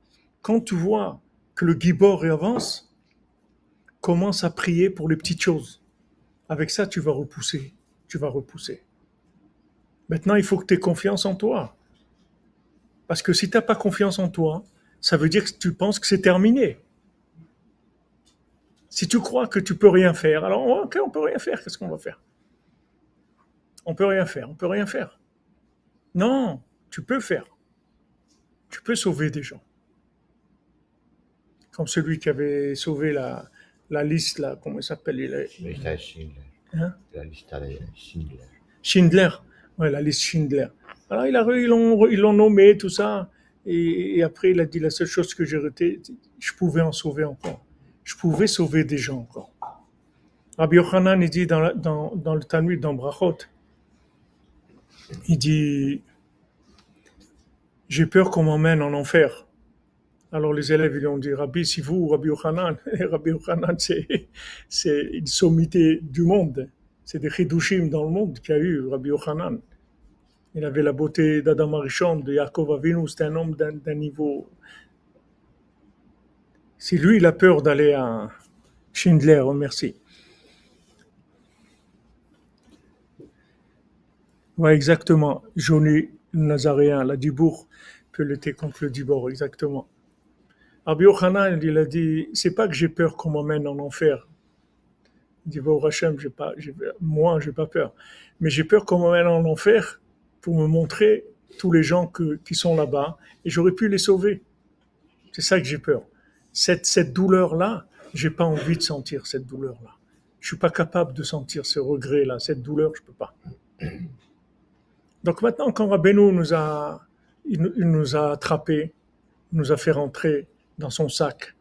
Quand tu vois que le Gibor avance, commence à prier pour les petites choses. Avec ça, tu vas repousser. Tu vas repousser. Maintenant, il faut que tu aies confiance en toi. Parce que si tu n'as pas confiance en toi, ça veut dire que tu penses que c'est terminé. Si tu crois que tu peux rien faire, alors ok, on peut rien faire, qu'est-ce qu'on va faire? On peut rien faire. Non, tu peux faire. Tu peux sauver des gens. Comme celui qui avait sauvé la liste, là, comment il s'appelle? Lista Schindler. Hein? La lista de Schindler. Schindler. Ouais, la liste Schindler. Alors ils l'ont nommé, tout ça. Et après, il a dit la seule chose que j'ai retenu, je pouvais en sauver encore. Je pouvais sauver des gens encore. Rabbi Yochanan, il dit dans le Talmud, dans Brachot, il dit, j'ai peur qu'on m'emmène en enfer. Alors les élèves, ils lui ont dit, Rabbi, si vous, Rabbi Yochanan, Rabbi Yochanan, c'est une sommité du monde. C'est des chidushim dans le monde qu'il y a eu, Rabbi Yochanan. Il avait la beauté d'Adam Arishon, de Yaakov Avinu, c'était un homme d'un niveau. Si lui, il a peur d'aller à Schindler, oh merci. Ouais, exactement. Johnny, le Nazaréen, la Dibour, peut lutter contre le Dibor, exactement. Rabbi Yochanan, il a dit, c'est pas que j'ai peur qu'on m'emmène en enfer. Il dit, Baruch Hashem, moi, j'ai pas peur. Mais j'ai peur qu'on m'emmène en enfer pour me montrer tous les gens qui sont là-bas et j'aurais pu les sauver. C'est ça que j'ai peur. Cette douleur-là, j'ai pas envie de sentir cette douleur-là. Je suis pas capable de sentir ce regret-là, cette douleur, je peux pas. Donc maintenant, quand Rabbeinu il nous a attrapés, il nous a fait rentrer dans son sac.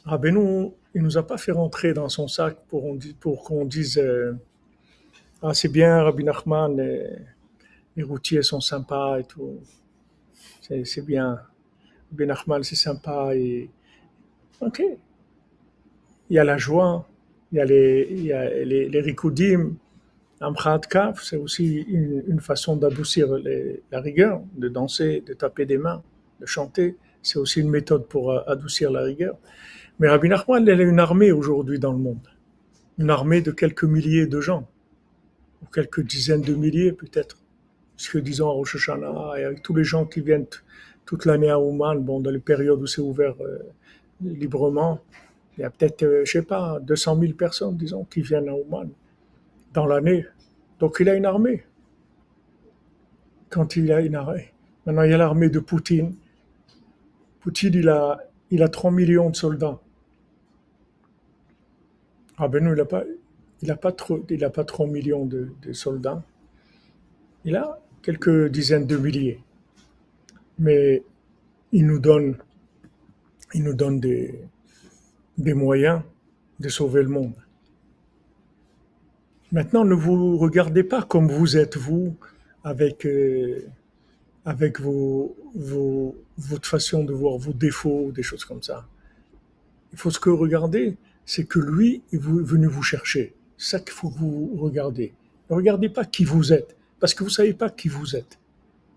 Rabbeinu, il nous a pas fait rentrer dans son sac pour qu'on dise ah c'est bien Rabbi Nachman, les routiers sont sympas et tout, c'est bien. Rabbi Nachman c'est sympa et ok. Il y a la joie, il y a les rikoudim. Amchat Kaf, c'est aussi une façon d'adoucir la rigueur, de danser, de taper des mains, de chanter. C'est aussi une méthode pour adoucir la rigueur. Mais Rabbi Nachman, il a une armée aujourd'hui dans le monde. Une armée de quelques milliers de gens, ou quelques dizaines de milliers peut-être. Parce que disons à Rosh Hashanah, et avec tous les gens qui viennent toute l'année à Ouman, bon, dans les périodes où c'est ouvert librement, il y a peut-être, je sais pas, 200 000 personnes, disons, qui viennent à Ouman dans l'année. Donc il a une armée. Quand il a une armée. Maintenant, il y a l'armée de Poutine. Poutine, il a 3 millions de soldats. Ah ben non, il a pas 3 millions de soldats. Il a quelques dizaines de milliers. Mais il nous donne des moyens de sauver le monde. Maintenant, ne vous regardez pas comme vous êtes, vous, avec votre façon de voir vos défauts, des choses comme ça. Il faut ce que regarder, c'est que lui est venu vous chercher. C'est ça qu'il faut que vous regardez. Ne regardez pas qui vous êtes, parce que vous ne savez pas qui vous êtes.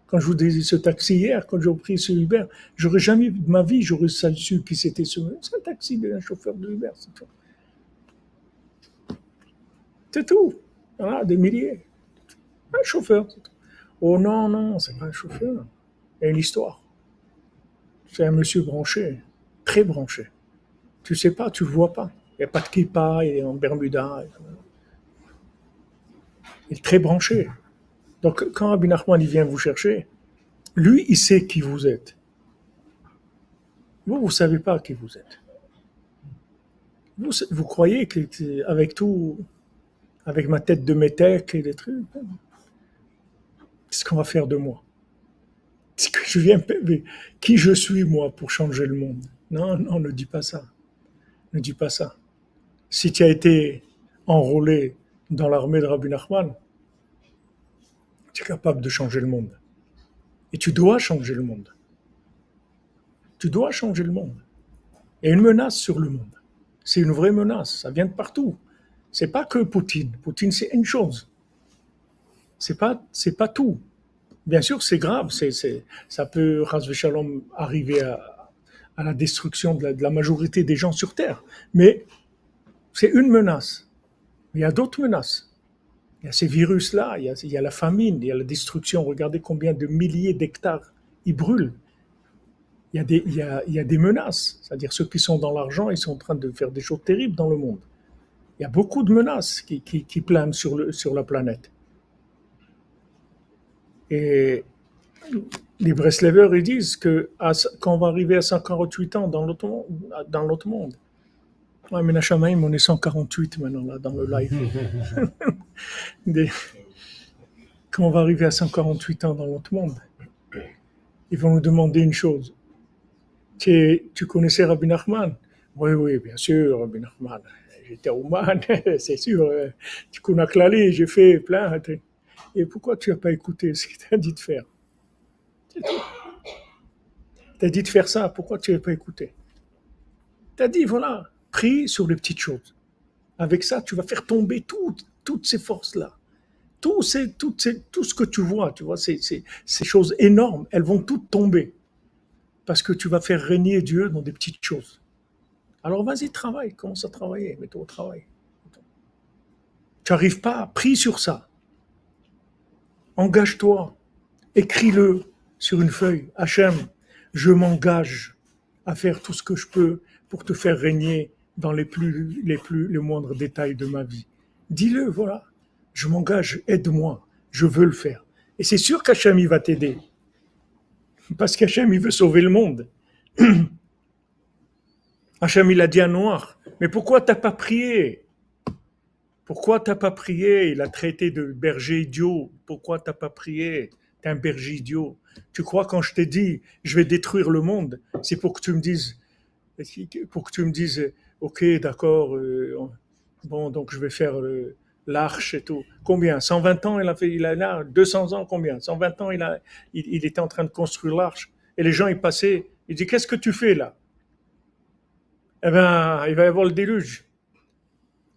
Quand je vous disais ce taxi hier, quand j'ai pris ce Uber, j'aurais jamais de ma vie, j'aurais su qui c'était ce. C'est un taxi d'un chauffeur de Uber, c'est tout. C'est tout. Voilà, des milliers. Un chauffeur, c'est tout. Oh non, non, c'est pas un chauffeur. Il y a une histoire. C'est un monsieur branché, très branché. Tu sais pas, tu le vois pas. Il n'y a pas de kippa, il est en Bermuda. Il est très branché. Donc, quand Rabbi Nachman il vient vous chercher, lui, il sait qui vous êtes. Vous ne savez pas qui vous êtes. Vous croyez qu'avec tout, avec ma tête de métèque et des trucs, qu'est-ce qu'on va faire de moi? Est-ce que je viens, qui je suis, moi, pour changer le monde? Non, non, ne dis pas ça. Ne dis pas ça. Si tu as été enrôlé dans l'armée de Rabbi Nachman, tu es capable de changer le monde. Et tu dois changer le monde. Tu dois changer le monde. Il y a une menace sur le monde. C'est une vraie menace. Ça vient de partout. C'est pas que Poutine. Poutine, c'est une chose. C'est pas tout. Bien sûr, c'est grave. Ça peut, Chas v'Shalom, arriver à la destruction de la majorité des gens sur Terre. Mais c'est une menace. Il y a d'autres menaces. Il y a ces virus-là, il y a la famine, il y a la destruction. Regardez combien de milliers d'hectares ils brûlent. Il y a des menaces. C'est-à-dire ceux qui sont dans l'argent, ils sont en train de faire des choses terribles dans le monde. Il y a beaucoup de menaces qui planent sur la planète. Et les Breslevers, ils disent que quand on va arriver à 148 ans dans l'autre monde, ouais, mais Nachamaim, on est 148 maintenant là, dans le live. Quand on va arriver à 148 ans dans l'autre monde, ils vont nous demander une chose. Tu connaissais Rabbi Nachman? Oui, oui, bien sûr, Rabbi Nachman. J'étais à Ouman, c'est sûr. Tu connais Klali, j'ai fait plein. Et pourquoi tu n'as pas écouté ce qu'il t'a dit de faire? C'est tout. T'as dit de faire ça, pourquoi tu n'as pas écouté? T'as dit, voilà, prie sur les petites choses. Avec ça, tu vas faire tomber toutes ces forces-là. Tout ce que tu vois, ces choses énormes, elles vont toutes tomber. Parce que tu vas faire régner Dieu dans des petites choses. Alors vas-y, travaille, commence à travailler, mets-toi au travail. Tu n'arrives pas, prie sur ça. Engage-toi, écris-le sur une feuille. Hachem, je m'engage à faire tout ce que je peux pour te faire régner dans les moindres détails de ma vie. Dis-le, voilà. Je m'engage, aide-moi, je veux le faire. Et c'est sûr qu'Hachem, il va t'aider. Parce qu'Hachem, il veut sauver le monde. Hachem, il a dit à Noir, mais pourquoi t'as pas prié? Pourquoi t'as pas prié? Il a traité de berger idiot. Pourquoi t'as pas prié? T'es un berger idiot. Tu crois quand je t'ai dit, je vais détruire le monde, c'est pour que tu me dises, ok, d'accord, bon, donc je vais faire l'arche et tout. Combien? 120 ans, il a là, 200 ans, combien? 120 ans, il était en train de construire l'arche. Et les gens, ils passaient, ils disent, qu'est-ce que tu fais là? Eh ben, il va y avoir le déluge.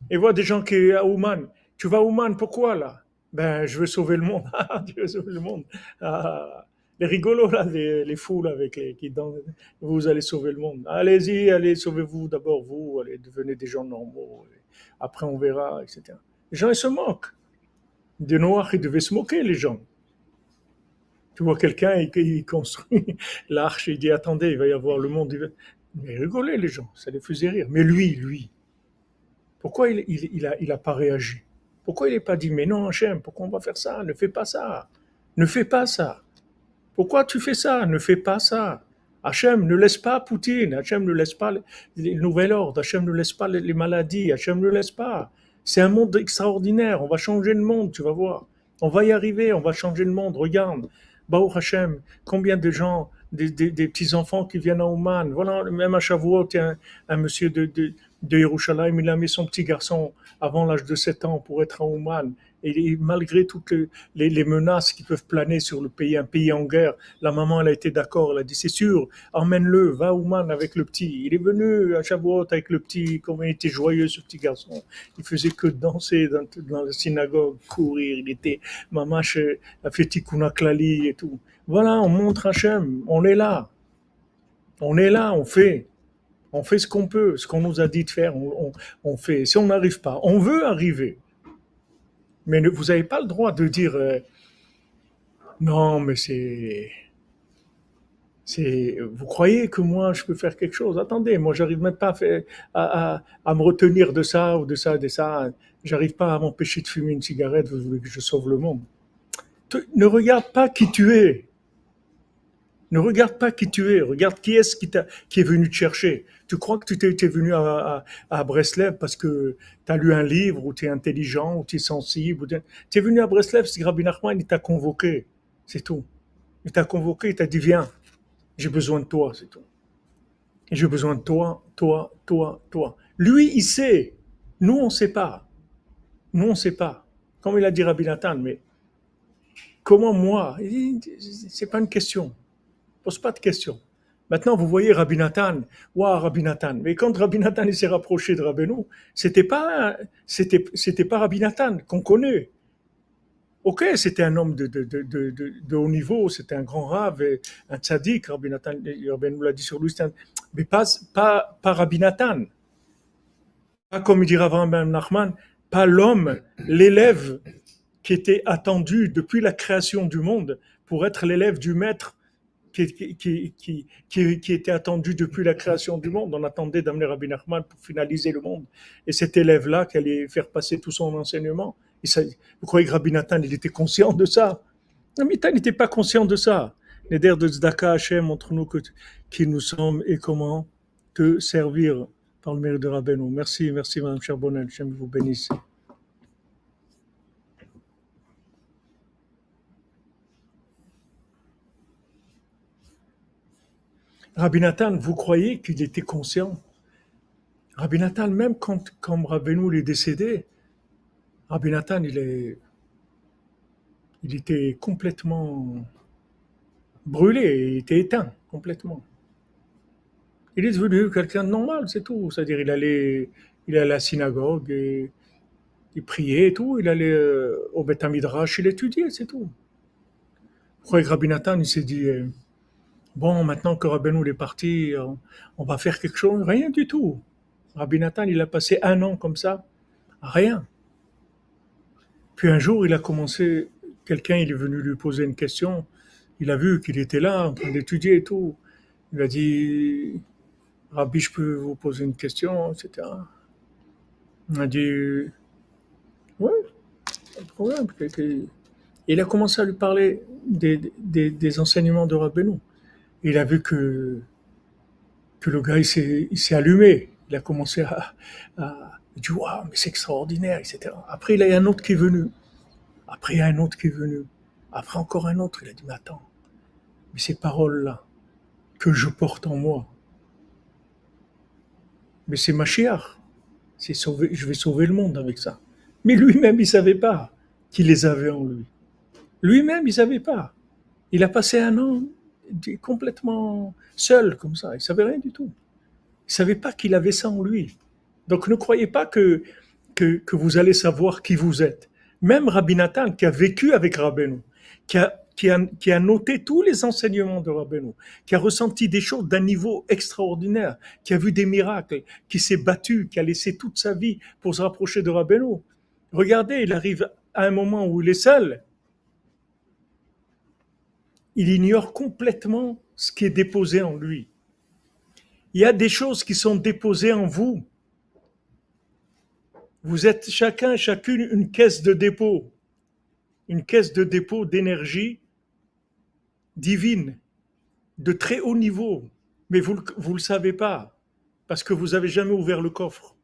Et voit des gens qui à Ouman. Tu vas à Ouman, pourquoi là? Ben, je veux sauver le monde. Tu veux sauver le monde. Les rigolos là, les fous là, vous allez sauver le monde. Allez-y, allez, sauvez-vous d'abord vous, allez, devenez des gens normaux. Après, on verra, etc. Les gens, ils se moquent. Des Noirs, ils devaient se moquer, les gens. Tu vois quelqu'un, il construit l'arche, il dit, attendez, il va y avoir le monde. Mais rigolaient, les gens, ça les faisait rire. Mais lui, pourquoi il a pas réagi? Pourquoi il n'est pas dit, mais non, Hachem, pourquoi on va faire ça? Ne fais pas ça. Ne fais pas ça. Pourquoi tu fais ça? Ne fais pas ça. Hachem, ne laisse pas Poutine. Hachem, ne laisse pas le nouvel ordre. Hachem, ne laisse pas les maladies. Hachem, ne laisse pas. C'est un monde extraordinaire. On va changer le monde, tu vas voir. On va y arriver, on va changer le monde. Regarde. Baruch Hachem, combien de gens, des petits-enfants qui viennent à Ouman. Voilà, même à Shavuot, il y a un monsieur de Yerushalayim, il a mis son petit garçon avant l'âge de 7 ans pour être à Ouman. Et malgré toutes les menaces qui peuvent planer sur le pays, un pays en guerre, la maman, elle a été d'accord, elle a dit, c'est sûr, emmène-le, va à Ouman avec le petit. Il est venu à Shavuot avec le petit, comme il était joyeux, ce petit garçon. Il faisait que danser dans la synagogue, courir, il était, maman, a fait Tikkun Klali et tout. Voilà, on montre Hachem, on est là. On est là, on fait. On fait ce qu'on peut, ce qu'on nous a dit de faire, on fait. Si on n'arrive pas, on veut arriver. Mais vous n'avez pas le droit de dire non, mais Vous croyez que moi, je peux faire quelque chose? Attendez, moi, j'arrive même pas à me retenir de ça ou de ça, de ça. J'arrive pas à m'empêcher de fumer une cigarette. Vous voulez que je sauve le monde? Ne regarde pas qui tu es. Ne regarde pas qui tu es. Regarde qui est-ce qui est venu te chercher. Tu crois que tu es venu à Breslev parce que tu as lu un livre ou tu es intelligent ou tu es sensible. Tu es venu à Breslev, c'est que Rabbi Nachman, il t'a convoqué. C'est tout. Il t'a convoqué, il t'a dit viens. J'ai besoin de toi, c'est tout. Et j'ai besoin de toi, toi, toi, toi. Lui, il sait. Nous, on ne sait pas. Nous, on ne sait pas. Comme il a dit Rabbi Nathan, mais comment moi? C'est pas une question. Pose pas de question. Maintenant, vous voyez Rabbi Nathan, waouh, Rabbi Nathan. Mais quand Rabbi Nathan il s'est rapproché de Rabbeinu, c'était pas Rabbi Nathan qu'on connaît. Ok, c'était un homme de haut niveau, c'était un grand rave, un tzaddik, Rabbi Nathan, Rabbeinu l'a dit sur lui, mais pas Rabbi Nathan. Pas comme il dit Rav Ben Nachman, pas l'homme, l'élève qui était attendu depuis la création du monde pour être l'élève du maître qui était attendu depuis la création du monde. On attendait d'amener Rabbi Nachman pour finaliser le monde. Et cet élève-là qui allait faire passer tout son enseignement, vous croyez que Rabbi Nathan, il était conscient de ça? Rabbi Nathan n'était pas conscient de ça. Les der de Tzedaka Hashem, montre-nous qui nous sommes et comment te servir par le mérite de Rabbeinu. Merci, merci Madame Charbonnel, Hashem vous bénisse. Rabbi Nathan, vous croyez qu'il était conscient? Rabbi Nathan, même quand Rabbeinu est décédé, Rabbi Nathan, il était complètement brûlé, il était éteint complètement. Il est devenu quelqu'un de normal, c'est tout. C'est-à-dire, il allait à la synagogue, et il priait et tout. Il allait au Beth Midrash, il étudiait, c'est tout. Vous croyez que Rabbi Nathan, il s'est dit, bon, maintenant que Rabbeinu est parti, on va faire quelque chose? Rien du tout. Rabbi Nathan, il a passé 1 an comme ça, rien. Puis un jour, il a commencé, quelqu'un il est venu lui poser une question, il a vu qu'il était là en train d'étudier et tout. Il a dit, Rabbi, je peux vous poser une question, etc. Il a dit, ouais, pas de problème. Il a commencé à lui parler des enseignements de Rabbeinu. Il a vu que le gars, il s'est allumé. Il a commencé il dit, waouh, mais c'est extraordinaire, etc. Après, il y a un autre qui est venu. Après, il y a un autre qui est venu. Après, encore un autre. Il a dit, mais attends, mais ces paroles-là que je porte en moi, mais c'est Mashiach. Je vais sauver le monde avec ça. Mais lui-même, il ne savait pas qu'il les avait en lui. Lui-même, il ne savait pas. Il a passé 1 an complètement seul, comme ça. Il ne savait rien du tout. Il ne savait pas qu'il avait ça en lui. Donc ne croyez pas que vous allez savoir qui vous êtes. Même Rabbi Nathan, qui a vécu avec Rabbeinu, qui a noté tous les enseignements de Rabbeinu, qui a ressenti des choses d'un niveau extraordinaire, qui a vu des miracles, qui s'est battu, qui a laissé toute sa vie pour se rapprocher de Rabbeinu. Regardez, il arrive à un moment où il est seul. Il ignore complètement ce qui est déposé en lui. Il y a des choses qui sont déposées en vous. Vous êtes chacune une caisse de dépôt d'énergie divine, de très haut niveau. Mais vous ne le savez pas, parce que vous n'avez jamais ouvert le coffre.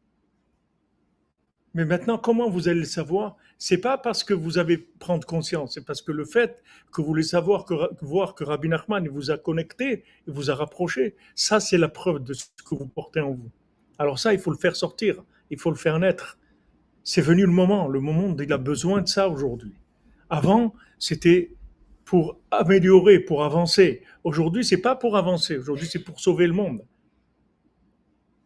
Mais maintenant, comment vous allez le savoir? C'est pas parce que vous avez prendre conscience, c'est parce que le fait que vous voulez voir que Rabbi Nachman vous a connecté, vous a rapproché, ça c'est la preuve de ce que vous portez en vous. Alors ça, il faut le faire sortir, il faut le faire naître. C'est venu le moment il a besoin de ça aujourd'hui. Avant, c'était pour améliorer, pour avancer. Aujourd'hui, c'est pas pour avancer, aujourd'hui c'est pour sauver le monde.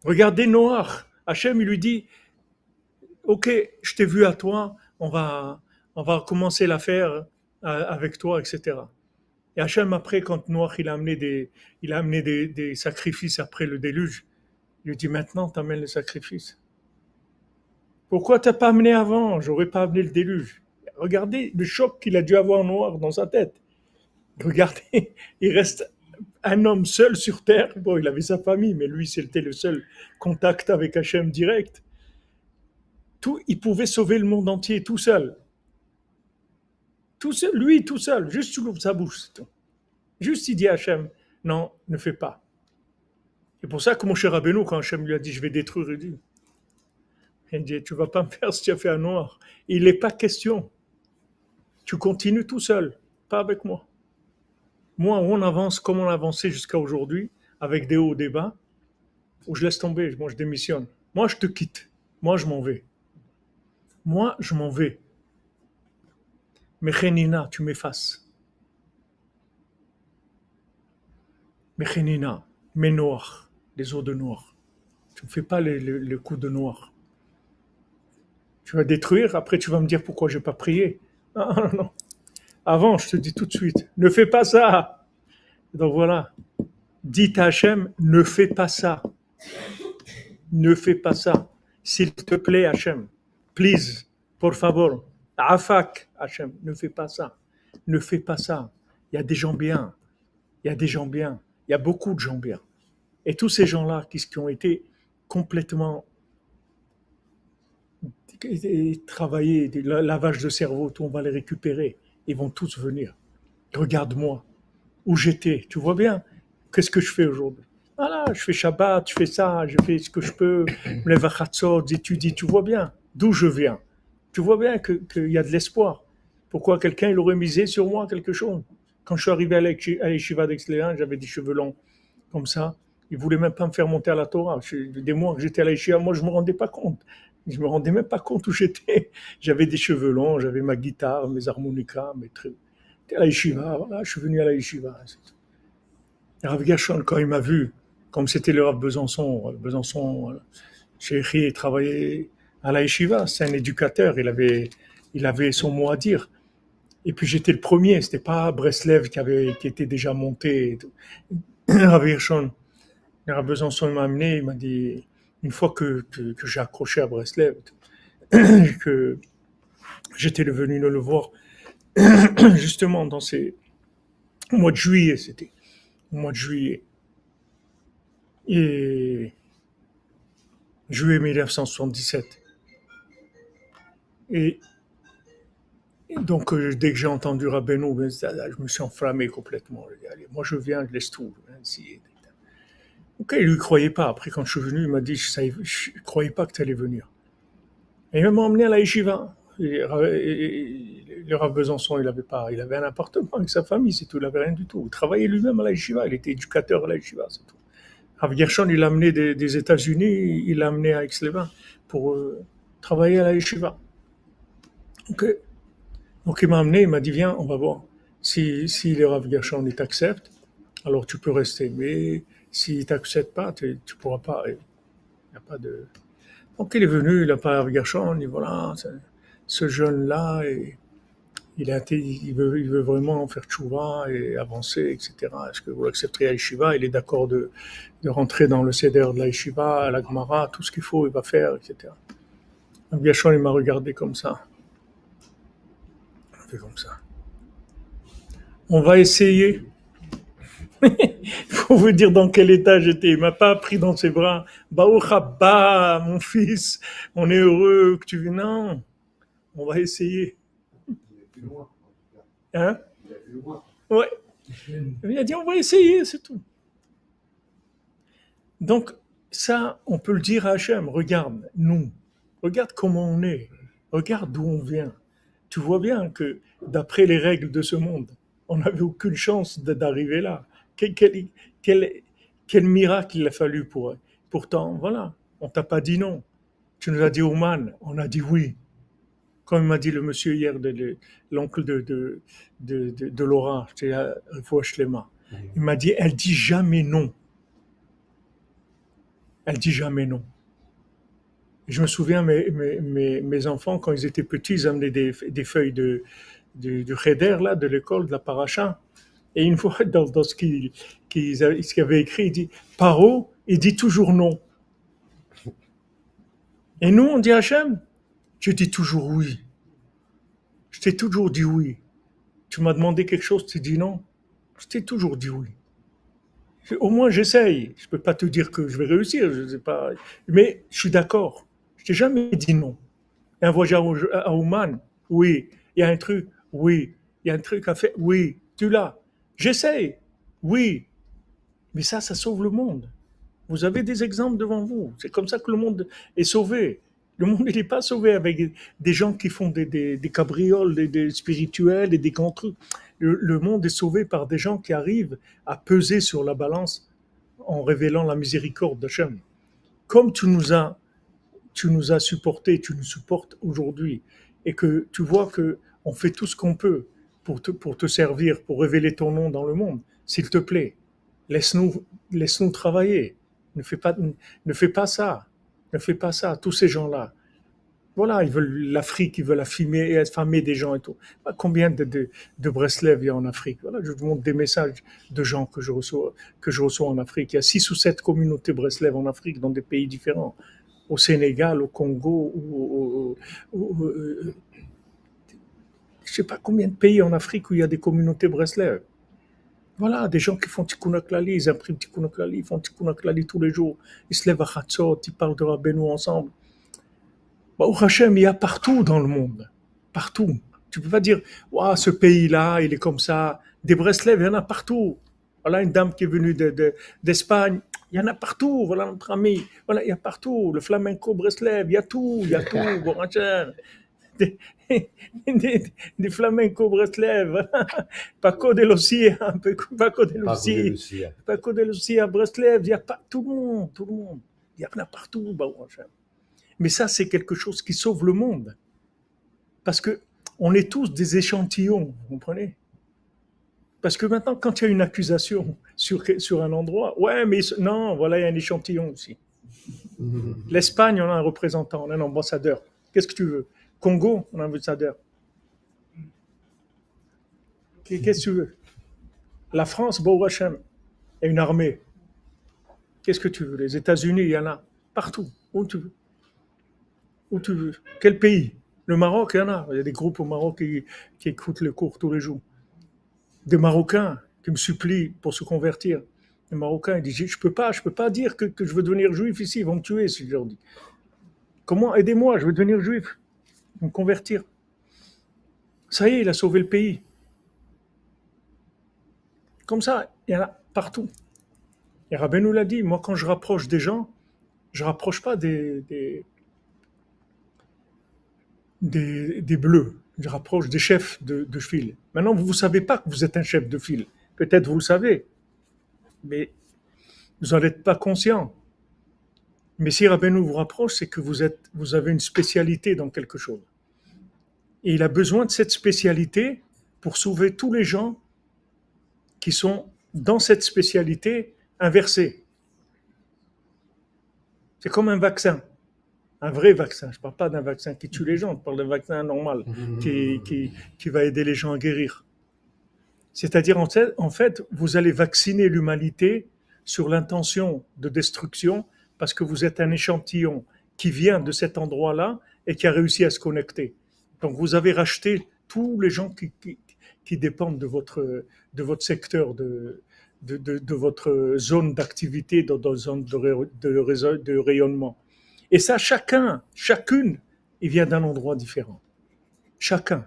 Regardez Noach, Hachem il lui dit, ok, je t'ai vu à toi, on va commencer l'affaire avec toi, etc. Et Hachem, après, quand Noach il a amené des sacrifices après le déluge, il lui dit maintenant, tu amènes les sacrifices. Pourquoi tu n'as pas amené avant? J'aurais pas amené le déluge. Regardez le choc qu'il a dû avoir Noach dans sa tête. Regardez, il reste un homme seul sur terre. Bon, il avait sa famille, mais lui, c'était le seul contact avec Hachem direct. Tout, il pouvait sauver le monde entier tout seul. Tout seul, lui, tout seul. Juste tu ouvres sa bouche, c'est tout. Juste il dit à Hachem, non, ne fais pas. C'est pour ça que mon cher Rabbeinu, quand Hachem lui a dit, je vais détruire, il dit, tu vas pas me faire ce que tu as fait à Noir. Il n'est pas question. Tu continues tout seul, pas avec moi. Moi, on avance comme on a avancé jusqu'à aujourd'hui, avec des hauts, des bas, où je laisse tomber, moi je démissionne. Moi, je te quitte. Moi, je m'en vais. Moi, je m'en vais. Mechenina, tu m'effaces. Mechenina, mes noirs, les eaux de noir. Tu ne me fais pas le coup de noir. Tu vas détruire, après tu vas me dire pourquoi je n'ai pas prié. Non, non, non. Avant, je te dis tout de suite, ne fais pas ça. Donc voilà, dites à Hachem, ne fais pas ça. Ne fais pas ça. S'il te plaît, Hachem. Please, por favor. Afak, Hachem, ne fais pas ça. Ne fais pas ça. Il y a des gens bien. Il y a des gens bien. Il y a beaucoup de gens bien. Et tous ces gens-là qui ont été complètement travaillés, le lavage de cerveau, tout, on va les récupérer. Ils vont tous venir. Regarde-moi, où j'étais. Tu vois bien, qu'est-ce que je fais aujourd'hui? Voilà, je fais Shabbat, je fais ça, je fais ce que je peux, je me lève à Chatzot, j'étudie, tu vois bien d'où je viens. Tu vois bien qu'il y a de l'espoir. Pourquoi quelqu'un il aurait misé sur moi quelque chose? Quand je suis arrivé à l'Yeshiva d'Aix-les-Bains, j'avais des cheveux longs comme ça. Ils ne voulaient même pas me faire monter à la Torah. Des mois que j'étais à l'Yeshiva, moi je ne me rendais pas compte. Je me rendais même pas compte où j'étais. J'avais des cheveux longs, j'avais ma guitare, mes harmonicas, mes trucs. J'étais à la Yeshiva, voilà, je suis venu à la Yeshiva. Rav Gershon, quand il m'a vu, comme c'était le Rav Besançon, Chéri travaillait à la Yeshiva, c'est un éducateur, il avait son mot à dire. Et puis j'étais le premier, c'était pas Breslev qui était déjà monté. Rav Gershon, le Rav Besançon m'a amené, il m'a dit, une fois que j'ai accroché à Breslev, que j'étais venu le voir, justement dans ces au mois de juillet, c'était au mois de juillet. Et juillet 1977. Et donc, dès que j'ai entendu Rabbeinu, je me suis enflammé complètement. J'ai dit, allez, moi je viens, je laisse tout. Ok, il ne lui croyait pas. Après, quand je suis venu, il m'a dit, je ne croyais pas que tu allais venir. Et il m'a emmené à la Yeshiva. Le Rav Besançon, il avait un appartement avec sa famille, c'est tout, il n'avait rien du tout. Il travaillait lui-même à la Yeshiva, il était éducateur à la Yeshiva, c'est tout. Rav Gershon, il l'a amené des États-Unis, il l'a amené à Aix-les-Bains pour travailler à la Yeshiva. Okay. Donc il m'a amené, il m'a dit viens, on va voir. Si le Rav Gershon il t'accepte, alors tu peux rester. Mais s'il ne t'accepte pas, tu ne pourras pas. Il n'y a pas de. Donc il est venu, il a parlé à Rav Gershon, il dit voilà, ce jeune-là, il veut vraiment faire tchouva et avancer, etc. Est-ce que vous l'accepterez à Yeshiva? Il est d'accord de rentrer dans le Seder de la Yeshiva, à la Gemara, tout ce qu'il faut, il va faire, etc. Rav Gershon, il m'a regardé comme ça. Comme ça. On va essayer. Pour vous dire dans quel état j'étais. Il m'a pas pris dans ses bras. Baruch haba, mon fils, on est heureux que tu viennes. Non, on va essayer. Hein? Ouais. Il a dit on va essayer, c'est tout. Donc ça, on peut le dire à Hachem. Regarde, nous, regarde comment on est. Regarde d'où on vient. Tu vois bien que d'après les règles de ce monde, on n'avait aucune chance d'arriver là. Quel miracle il a fallu pour eux. Pourtant, voilà, on t'a pas dit non. Tu nous as dit Oman, on a dit oui. Comme m'a dit le monsieur hier, l'oncle de Laura, il m'a dit, elle dit jamais non. Elle dit jamais non. Je me souviens, mes enfants, quand ils étaient petits, ils amenaient des feuilles du cheder, là, de l'école, de la paracha. Et une fois, dans ce qu'il avait écrit, il dit « Paro, il dit toujours non. » Et nous, on dit à Hachem, je dis toujours oui. Je t'ai toujours dit oui. Tu m'as demandé quelque chose, tu dis non. Je t'ai toujours dit oui. Au moins, j'essaye. Je peux pas te dire que je vais réussir, je sais pas. Mais je suis d'accord. Je t'ai jamais dit non. Un voyage à Oman, oui. Il y a un truc, oui. Il y a un truc à faire, oui. Tu l'as. J'essaye, oui. Mais ça sauve le monde. Vous avez des exemples devant vous. C'est comme ça que le monde est sauvé. Le monde, il n'est pas sauvé avec des gens qui font des cabrioles, des spirituels et des grands trucs. Le monde est sauvé par des gens qui arrivent à peser sur la balance en révélant la miséricorde d'Hachem. Comme tu nous as supporté, tu nous supportes aujourd'hui, et que tu vois que on fait tout ce qu'on peut pour te servir, pour révéler ton nom dans le monde. S'il te plaît, laisse-nous, laisse-nous travailler. Ne fais pas ça. Ne fais pas ça. Tous ces gens-là. Voilà, ils veulent l'Afrique, ils veulent affamer des gens et tout. Combien de Breslev il y a en Afrique? Voilà, je vous montre des messages de gens que je reçois en Afrique. Il y a 6 ou 7 communautés Breslev en Afrique, dans des pays différents. Au Sénégal, au Congo, je ne sais pas combien de pays en Afrique où il y a des communautés Breslev. Voilà, des gens qui font Tikkun Klali, ils impriment Tikkun Klali, ils font Tikkun Klali tous les jours. Ils se lèvent à Chatzot, ils parlent de Rabbeinu ensemble. Au Hachem, il y a partout dans le monde. Partout. Tu ne peux pas dire, wow, ce pays-là, il est comme ça. Des Breslev, il y en a partout. Voilà une dame qui est venue d'Espagne. Il y en a partout. Voilà notre ami. Voilà, il y a partout. Le flamenco Breslev, il y a tout. Il y a tout. Bon Hachem. Des, des flamenco Breslev. Paco de Lucia. Paco de Lucia. Paco de Lucia, Breslev. Il y a pas tout le monde. Tout le monde. Il y en a partout. Bon Hachem. Mais ça, c'est quelque chose qui sauve le monde. Parce que on est tous des échantillons, vous comprenez? Parce que maintenant, quand il y a une accusation sur un endroit, ouais, mais non, voilà, il y a un échantillon aussi. L'Espagne, on a un représentant, on a un ambassadeur. Qu'est-ce que tu veux? Congo, on a un ambassadeur. Qu'est-ce que tu veux? La France, Baou Hachem, il y a une armée. Qu'est-ce que tu veux? Les États-Unis, il y en a partout. Où tu veux? Où tu veux? Quel pays? Le Maroc, il y en a. Il y a des groupes au Maroc qui écoutent les cours tous les jours. Des Marocains qui me supplient pour se convertir. Les Marocains, ils disent, je peux pas dire que je veux devenir juif ici, ils vont me tuer si je leur dis. Comment? Aidez-moi, je veux devenir juif, me convertir. Ça y est, il a sauvé le pays. Comme ça, il y en a partout. Et Rabbeinu l'a dit, moi quand je rapproche des gens, je rapproche pas des bleus, je rapproche des chefs de file. Maintenant, vous ne savez pas que vous êtes un chef de file. Peut-être vous le savez, mais vous n'en êtes pas conscient. Mais si Rabbeinu vous rapproche, c'est que vous avez une spécialité dans quelque chose. Et il a besoin de cette spécialité pour sauver tous les gens qui sont dans cette spécialité inversée. C'est comme un vaccin, un vrai vaccin. Je ne parle pas d'un vaccin qui tue les gens, je parle d'un vaccin normal qui va aider les gens à guérir. C'est-à-dire, en fait, vous allez vacciner l'humanité sur l'intention de destruction parce que vous êtes un échantillon qui vient de cet endroit-là et qui a réussi à se connecter. Donc, vous avez racheté tous les gens qui dépendent de votre secteur, de votre zone d'activité, dans une zone de rayonnement. Et ça, chacune, il vient d'un endroit différent. Chacun,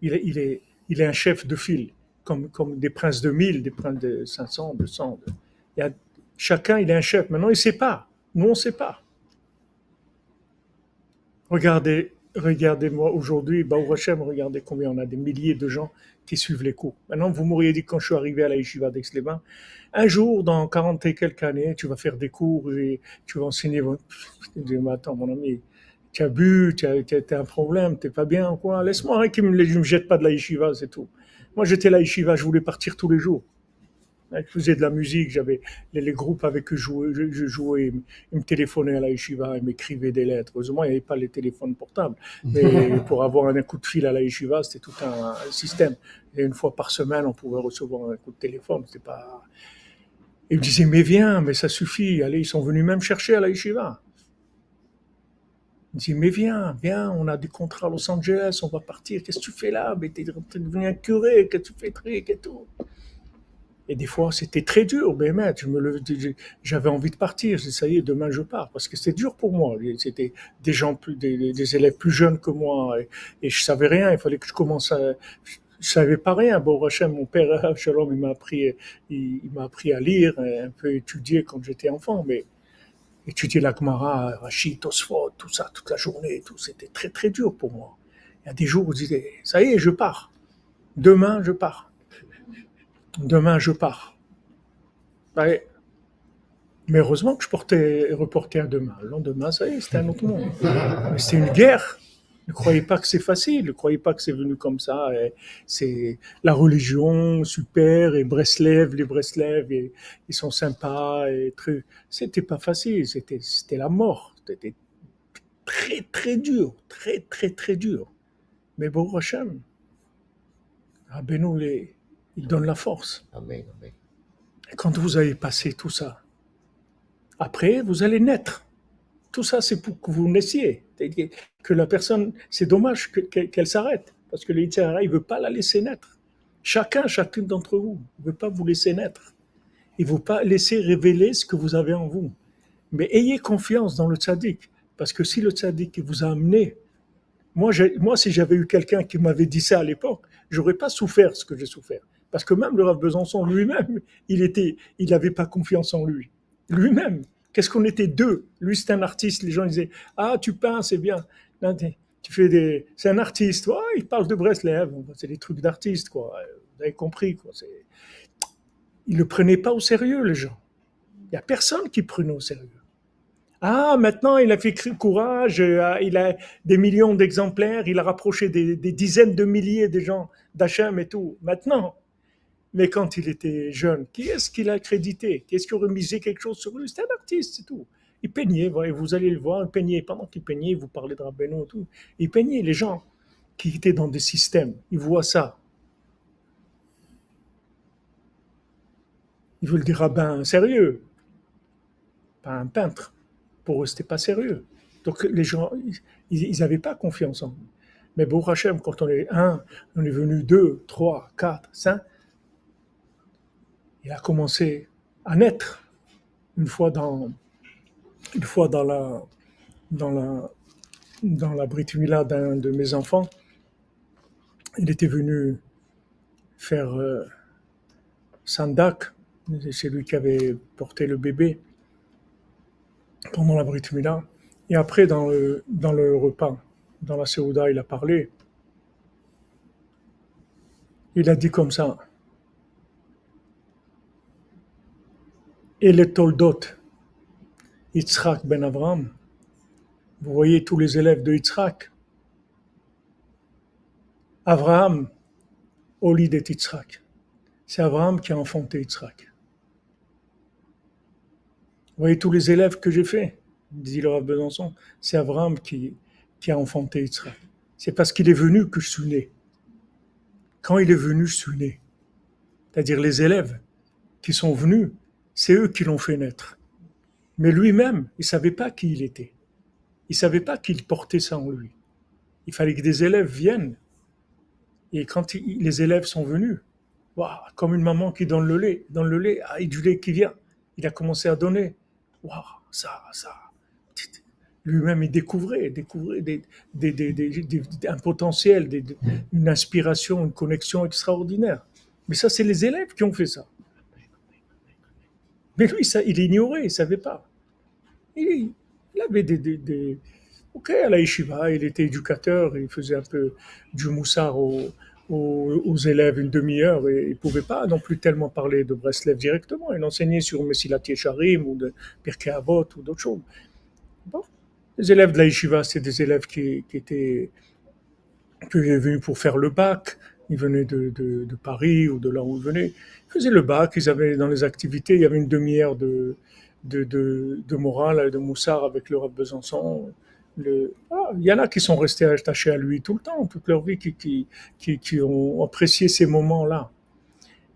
il est un chef de file, comme des princes de 1000, des princes de 500, 200. Chacun, il est un chef. Maintenant, il ne sait pas. Nous, on ne sait pas. Regardez-moi aujourd'hui, Baou Hachem, regardez combien on a des milliers de gens qui suivent les cours. Maintenant, vous m'auriez dit quand je suis arrivé à la Yeshiva d'Aix-les-Bains, un jour, dans 40 et quelques années, tu vas faire des cours et tu vas enseigner. Je dis, mais attends, mon ami, tu as bu, tu as un problème, tu n'es pas bien, quoi. Laisse-moi, hein, ne me jette pas de la Yeshiva, c'est tout. Moi, j'étais à la Yeshiva, je voulais partir tous les jours. Je faisais de la musique, j'avais les groupes avec eux je jouais, ils me téléphonaient à la yeshiva, ils m'écrivaient des lettres. Heureusement, il n'y avait pas les téléphones portables. Mais pour avoir un coup de fil à la yeshiva, c'était tout un système. Et une fois par semaine, on pouvait recevoir un coup de téléphone. C'était pas... Ils me disaient, mais viens, mais ça suffit. Allez, ils sont venus même chercher à la yeshiva. Ils me disaient, mais viens, on a des contrats à Los Angeles, on va partir. Qu'est-ce que tu fais là? Mais t'es devenu un curé, qu'est-ce que tu fais, trick et tout. Et des fois, c'était très dur, mais j'avais envie de partir. J'ai dit, ça y est, demain je pars, parce que c'était dur pour moi. C'était des gens des élèves plus jeunes que moi, et je savais rien. Il fallait que je commence je savais pas rien. Bon, Hachem, mon père, Shalom, il m'a appris à lire, un peu étudier quand j'étais enfant, mais étudier la Gemara, Rachid, Tosfot, tout ça, toute la journée, tout, c'était très très dur pour moi. Il y a des jours où je disais, ça y est, je pars. Demain, je pars. Demain, je pars. Ouais. Mais heureusement que je reportais à demain. Le lendemain, ça y est, c'était un autre monde. Mais c'était une guerre. Ne croyez pas que c'est facile. Ne croyez pas que c'est venu comme ça. Et c'est la religion, super, et les Breslev, ils sont sympas. Et c'était pas facile. C'était la mort. C'était très, très dur. Très, très, très dur. Mais bon, Hachem, Rabbeinu, il donne la force. Amen, amen. Et quand vous avez passé tout ça, après, vous allez naître. Tout ça, c'est pour que vous naissiez. Que la personne, c'est dommage qu'elle s'arrête. Parce que le Yitzhara, il ne veut pas la laisser naître. Chacune d'entre vous ne veut pas vous laisser naître. Il ne veut pas laisser révéler ce que vous avez en vous. Mais ayez confiance dans le tzaddik. Parce que si le tzaddik vous a amené, moi si j'avais eu quelqu'un qui m'avait dit ça à l'époque, j'aurais pas souffert ce que j'ai souffert. Parce que même le Rav Besançon lui-même, il n'avait pas confiance en lui. Lui-même. Qu'est-ce qu'on était deux? Lui, c'est un artiste. Les gens disaient, ah, tu peins, c'est bien. Non, c'est un artiste. Ouais, il parle de Breslev. C'est des trucs d'artiste, quoi. Vous avez compris, quoi. Ils le prenaient pas au sérieux, les gens. Il y a personne qui prenait au sérieux. Ah, maintenant, il a fait courage, il a des millions d'exemplaires, il a rapproché des dizaines de milliers de gens d'Hachem et tout. Maintenant. Mais quand il était jeune, qui est-ce qu'il a crédité? Qui est-ce qui aurait misé quelque chose sur lui? C'était un artiste, c'est tout. Il peignait, vous allez le voir, il peignait. Pendant qu'il peignait, vous parlez de Rabbeinu et tout. Il peignait. Les gens qui étaient dans des systèmes, ils voient ça. Ils veulent des rabbins sérieux, pas un peintre. Pour eux, c'était pas sérieux. Donc les gens, ils n'avaient pas confiance en lui. Mais Baruch Hashem, quand on est un, on est venu deux, trois, quatre, cinq, il a commencé à naître une fois dans dans la, dans la Brit Mila d'un de mes enfants. Il était venu faire Sandak, c'est lui qui avait porté le bébé pendant la Brit Mila. Et après, dans le repas, dans la Seuda, il a parlé. Il a dit comme ça, et les Toldot, Yitzhak ben Avraham, vous voyez tous les élèves de Yitzhak. Avraham, Oli de Yitzhak. C'est Avraham qui a enfanté Yitzhak. Vous voyez tous les élèves que j'ai faits, dit le Rav Besançon, c'est Avraham qui a enfanté Yitzhak. C'est parce qu'il est venu que je suis né. Quand il est venu, je suis né. C'est-à-dire les élèves qui sont venus, c'est eux qui l'ont fait naître. Mais lui-même, il ne savait pas qui il était. Il ne savait pas qu'il portait ça en lui. Il fallait que des élèves viennent. Et quand les élèves sont venus, wow, comme une maman qui donne le lait, ah, et du lait qui vient, il a commencé à donner. Wow, ça. Lui-même, il découvrait un potentiel, une inspiration, une connexion extraordinaire. Mais ça, c'est les élèves qui ont fait ça. Mais lui, ça, il ignorait, il ne savait pas. Il avait Ok, à la yeshiva, il était éducateur, il faisait un peu du moussard aux élèves une demi-heure et il ne pouvait pas non plus tellement parler de Breslev directement. Il enseignait sur Messilat Yesharim ou de Pirkei Avot ou d'autres choses. Bon. Les élèves de la yeshiva, c'est des élèves qui étaient venus pour faire le bac. Ils venaient de Paris ou de là où ils venaient. Ils faisaient le bac, ils avaient dans les activités, il y avait une demi-heure de morale, de moussard avec le Rav Besançon. Il y en a qui sont restés attachés à lui tout le temps, toute leur vie, qui ont apprécié ces moments-là.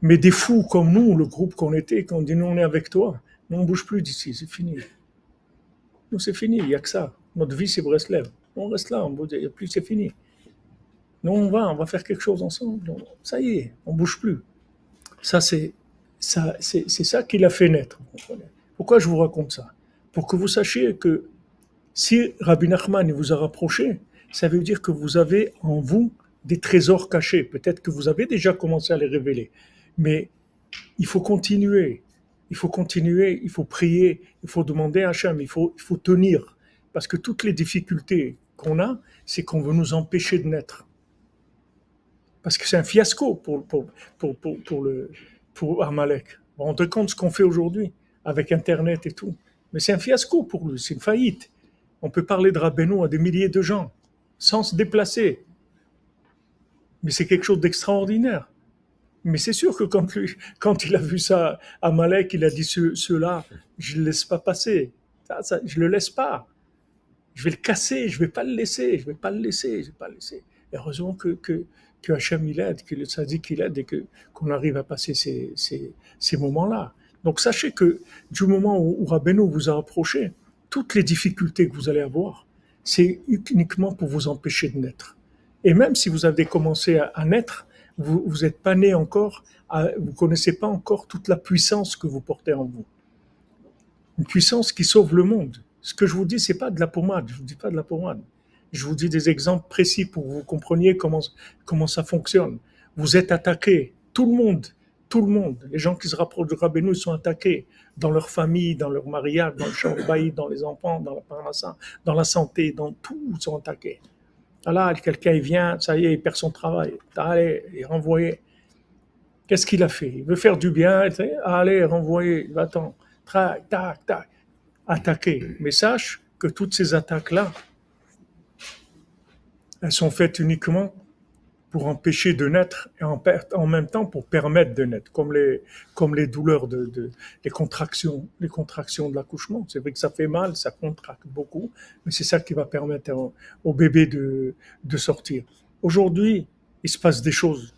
Mais des fous comme nous, le groupe qu'on était, quand on dit nous on est avec toi, nous on ne bouge plus d'ici, c'est fini. Nous c'est fini, il n'y a que ça. Notre vie c'est Breslev. On reste là, on bouge, plus c'est fini. Nous on va faire quelque chose ensemble. Ça y est, on ne bouge plus. Ça c'est Ça, c'est ça qui l'a fait naître. Vous comprenez? Pourquoi je vous raconte ça? Pour que vous sachiez que si Rabbi Nachman vous a rapproché, ça veut dire que vous avez en vous des trésors cachés. Peut-être que vous avez déjà commencé à les révéler. Mais il faut continuer. Il faut continuer, il faut prier, il faut demander à Hachem, il faut tenir. Parce que toutes les difficultés qu'on a, c'est qu'on veut nous empêcher de naître. Parce que c'est un fiasco pour Amalek. Vous vous rendez compte ce qu'on fait aujourd'hui avec Internet et tout. Mais c'est un fiasco pour lui, c'est une faillite. On peut parler de Rabbeinu à des milliers de gens sans se déplacer. Mais c'est quelque chose d'extraordinaire. Mais c'est sûr que quand il a vu ça, Amalek, il a dit ceux-là, je ne le laisse pas passer. Je ne le laisse pas. Je vais le casser, je ne vais pas le laisser, je ne vais pas le laisser, je vais pas le laisser. Et heureusement que Hachem il aide, que le tzaddik il aide et qu'on arrive à passer ces moments-là. Donc sachez que du moment où Rabbeinu vous a approché, toutes les difficultés que vous allez avoir, c'est uniquement pour vous empêcher de naître. Et même si vous avez commencé à naître, vous n'êtes pas né encore, vous ne connaissez pas encore toute la puissance que vous portez en vous. Une puissance qui sauve le monde. Ce que je vous dis, c'est pas de la pommade. Je vous dis pas de la pommade. Je vous dis des exemples précis pour que vous compreniez comment ça fonctionne. Vous êtes attaqué. Tout le monde. Les gens qui se rapprochent de Rabbeinu, ils sont attaqués dans leur famille, dans leur mariage, dans le champ de bailli, dans les enfants, dans la parnassa, dans la santé, dans tout, ils sont attaqués. Là, quelqu'un il vient, ça y est, il perd son travail. Allez, il est renvoyé. Qu'est-ce qu'il a fait? Il veut faire du bien. Allez, renvoyé. Va-t'en. Tac, tac, tac. Attaquer. Mais sache que toutes ces attaques-là, elles sont faites uniquement pour empêcher de naître et en même temps pour permettre de naître, comme les douleurs les contractions de l'accouchement. C'est vrai que ça fait mal, ça contracte beaucoup, mais c'est ça qui va permettre au bébé de sortir. Aujourd'hui, il se passe des choses.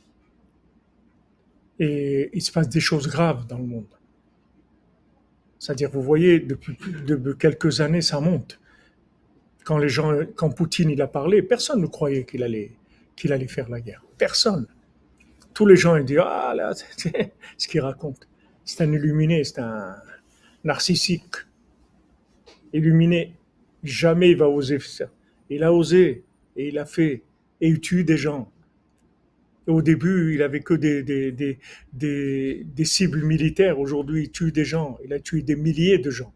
Et il se passe des choses graves dans le monde. C'est-à-dire, vous voyez, depuis quelques années, ça monte. Quand Poutine il a parlé, personne ne croyait qu'il allait faire la guerre. Personne. Tous les gens ils disent ah là, c'est ce qu'il raconte. C'est un illuminé, c'est un narcissique. Illuminé. Jamais il va oser faire ça. Il a osé et il a fait et il tue des gens. Et au début, il avait que des cibles militaires. Aujourd'hui, il tue des gens. Il a tué des milliers de gens.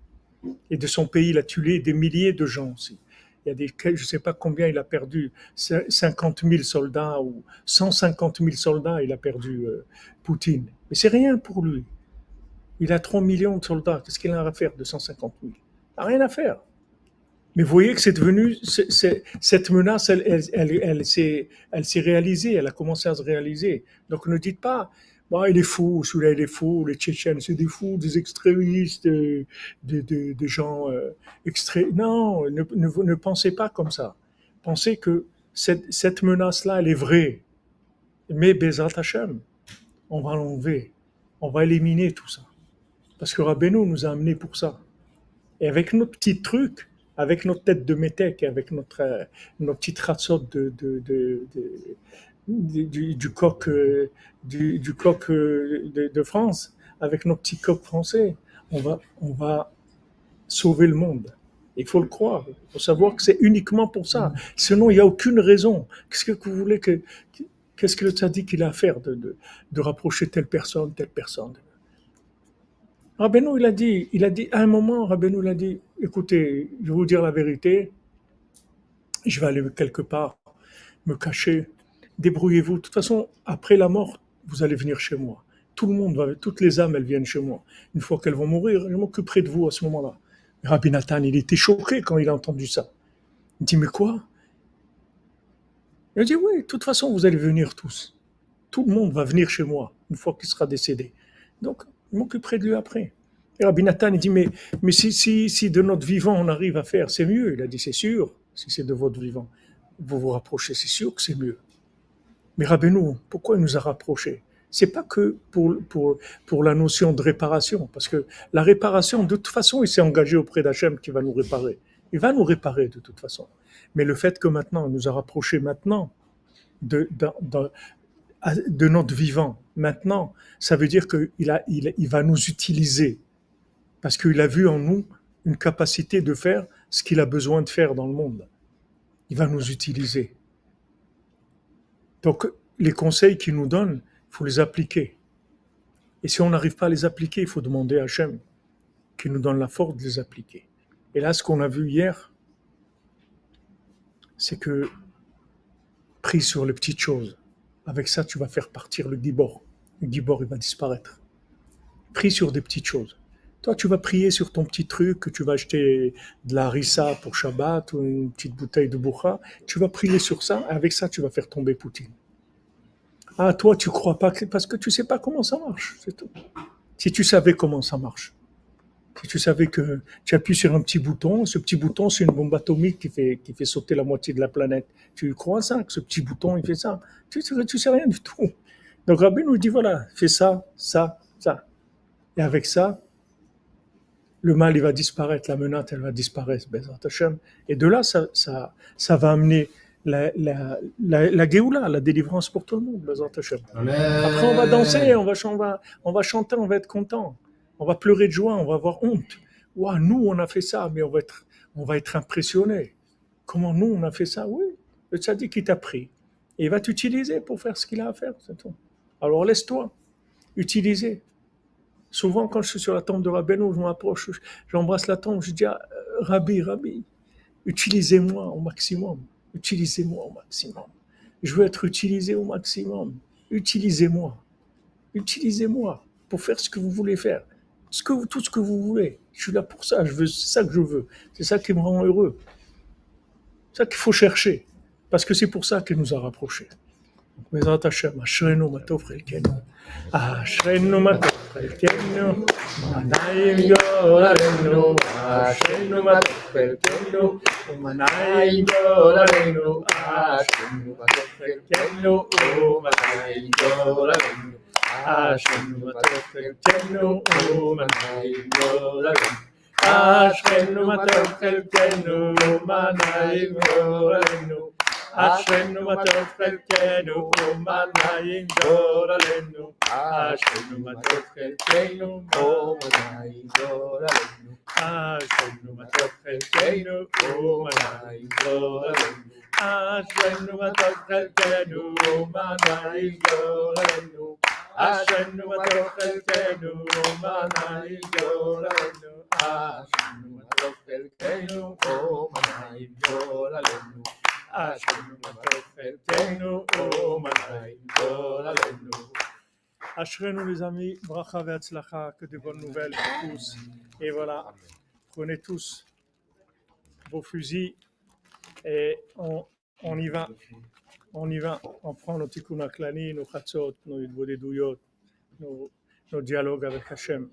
Et de son pays, il a tué des milliers de gens aussi. Il y a je ne sais pas combien il a perdu, 50 000 soldats ou 150 000 soldats, il a perdu Poutine. Mais c'est rien pour lui. Il a 3 millions de soldats. Qu'est-ce qu'il a à faire de 150 000? Il n'a rien à faire. Mais vous voyez que c'est devenu, cette menace, elle s'est réalisée, elle a commencé à se réaliser. Donc ne dites pas, bon, il est fou, celui-là il est fou, les Tchétchènes c'est des fous, des extrémistes, des gens Non, ne pensez pas comme ça. Pensez que cette menace-là, elle est vraie. Mais Bezat Hashem, on va l'enlever, on va éliminer tout ça. Parce que Rabbeinu nous a amenés pour ça. Et avec nos petits trucs, avec notre tête de métèque, avec nos petites ratsottes du coq, du coq de France, avec nos petits coqs français, on va sauver le monde. Il faut le croire. Il faut savoir que c'est uniquement pour ça. Sinon, il n'y a aucune raison. Qu'est-ce que vous voulez qu'est-ce que le tzaddik il a à faire de rapprocher telle personne? Rabbeinu, il a dit, à un moment, Rabbeinu il a dit, écoutez, je vais vous dire la vérité, je vais aller quelque part, me cacher, débrouillez-vous. De toute façon, après la mort, vous allez venir chez moi. Toutes les âmes, elles viennent chez moi. Une fois qu'elles vont mourir, je m'occuperai de vous à ce moment-là. Rabbi Nathan, il était choqué quand il a entendu ça. Il dit, mais quoi? Il a dit, oui, de toute façon, vous allez venir tous. Tout le monde va venir chez moi, une fois qu'il sera décédé. Donc, je m'occuperai de lui après. Et Rabbi Nathan, il dit, mais si de notre vivant on arrive à faire, c'est mieux. Il a dit, c'est sûr, si c'est de votre vivant. Vous vous rapprochez, c'est sûr que c'est mieux. Mais Rabbeinu, pourquoi il nous a rapprochés? C'est pas que pour la notion de réparation, parce que la réparation, de toute façon, il s'est engagé auprès d'Hachem qui va nous réparer. Il va nous réparer de toute façon. Mais le fait que maintenant, il nous a rapprochés maintenant de notre vivant, Maintenant, ça veut dire qu'il va nous utiliser parce qu'il a vu en nous une capacité de faire ce qu'il a besoin de faire dans le monde. Il va nous utiliser. Donc, les conseils qu'il nous donne, il faut les appliquer. Et si on n'arrive pas à les appliquer, il faut demander à Hachem qui nous donne la force de les appliquer. Et là, ce qu'on a vu hier, c'est que prie sur les petites choses. Avec ça, tu vas faire partir le gibor. Le gibor, il va disparaître. Prie sur des petites choses. Toi, tu vas prier sur ton petit truc, que tu vas acheter de la harissa pour Shabbat ou une petite bouteille de boucha. Tu vas prier sur ça, et avec ça, tu vas faire tomber Poutine. Ah, toi, tu crois pas, parce que tu sais pas comment ça marche, c'est tout. Si tu savais comment ça marche, si tu savais que tu appuies sur un petit bouton, ce petit bouton, c'est une bombe atomique qui fait sauter la moitié de la planète. Tu crois ça, que ce petit bouton, il fait ça? Tu sais rien du tout. Donc Rabbi nous dit, voilà, fais ça, ça, ça. Et avec ça, le mal, il va disparaître, la menace, elle va disparaître, Bezrat Hashem. Et de là, ça va amener la Géoula, la délivrance pour tout le monde, Bezrat Hashem. Après, on va danser, on va chanter, on va être content. On va pleurer de joie, on va avoir honte. Ouah, nous, on a fait ça, mais on va être impressionné. Comment nous, on a fait ça? Oui, le tzaddik, il t'a pris. Et il va t'utiliser pour faire ce qu'il a à faire, c'est tout. Alors laisse-toi utiliser. Souvent, quand je suis sur la tombe de Rabbeinu, je m'approche, j'embrasse la tombe, je dis ah, Rabbi, utilisez-moi au maximum. Utilisez-moi au maximum. Je veux être utilisé au maximum. Utilisez-moi. Utilisez-moi pour faire ce que vous voulez faire. Tout ce que vous voulez. Je suis là pour ça. C'est ça que je veux. C'est ça qui me rend heureux. C'est ça qu'il faut chercher. Parce que c'est pour ça qu'il nous a rapprochés. בעזרת השם, אשרינו מה טוב חלקנו, אשרינו מה טוב חלקנו, ומנעים גורלנו, אשרינו מה טוב חלקנו, ומנעים גורלנו, אשרינו מה טוב חלקנו, ומנעים גורלנו, אשרינו מה טוב חלקנו, ומנעים גורלנו, אשרינו מה טוב חלקנו, ומנעים גורלנו, אשרינו מה טוב חלקנו ומנעים גורלנו, אשרינו מה טוב חלקנו ומנעים גורלנו, אשרינו מה טוב חלקנו ומנעים גורלנו, אשרינו מה טוב חלקנו ומנעים גורלנו, אשרינו מה טוב חלקנו ומנעים גורלנו, אשרינו מה טוב חלקנו ומנעים גורלנו, אשרינו מה טוב חלקנו ומנעים גורלנו. Ashrenu les amis, bracha ve'atzlacha, que de bonnes nouvelles pour tous. Et voilà, prenez tous vos fusils et on y va. On y va, on prend nos tikkun aklani, nos chatzot, nos yudbodeduyot, nos dialogues avec Hachem.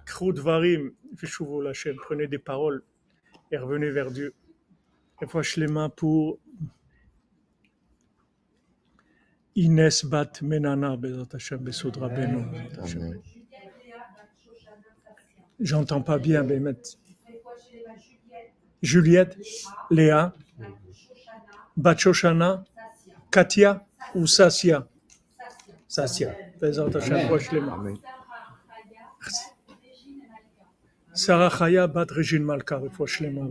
K'chou dvarim, v'shuvu l'Hachem, prenez des paroles et revenez vers Dieu. Et fâche les mains pour Inès Bat Menana, Bezat Hashem, Besod Rabbeinu. J'entends pas bien, Bémet. Juliette, Léa, Bat Shoshana, Katia ou Sassia? Sassia. Bezat Hashem, fâche les mains. Sarah Chaya, Bat Régine Malka, fâche les mains.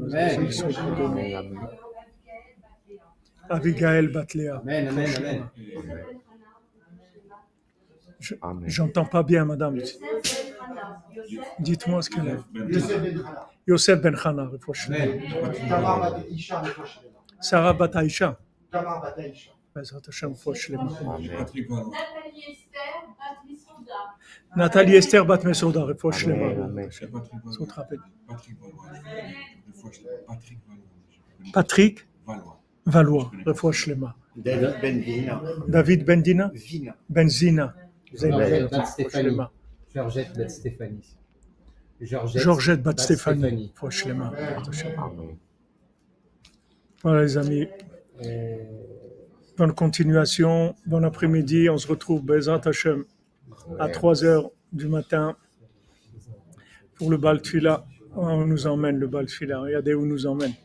Abigail Batléa. J'entends pas bien, madame. Dites-moi ce qu'elle est. Yosef Ben Chana, Sarah Bat Aïcha. Nathalie Esther Bat Mesoda, Patrick Valois, Refoua Shlema. David Bendina. Benzina. Georgette Bat Stéphanie. Georgette Bat Stéphanie. Refoua Shlema. Voilà les amis. Bonne continuation, bon après-midi. On se retrouve Bezrat Hashem à 3h du matin pour le Bal Tfila. On nous emmène le Bal Tfila. Regardez où nous emmène.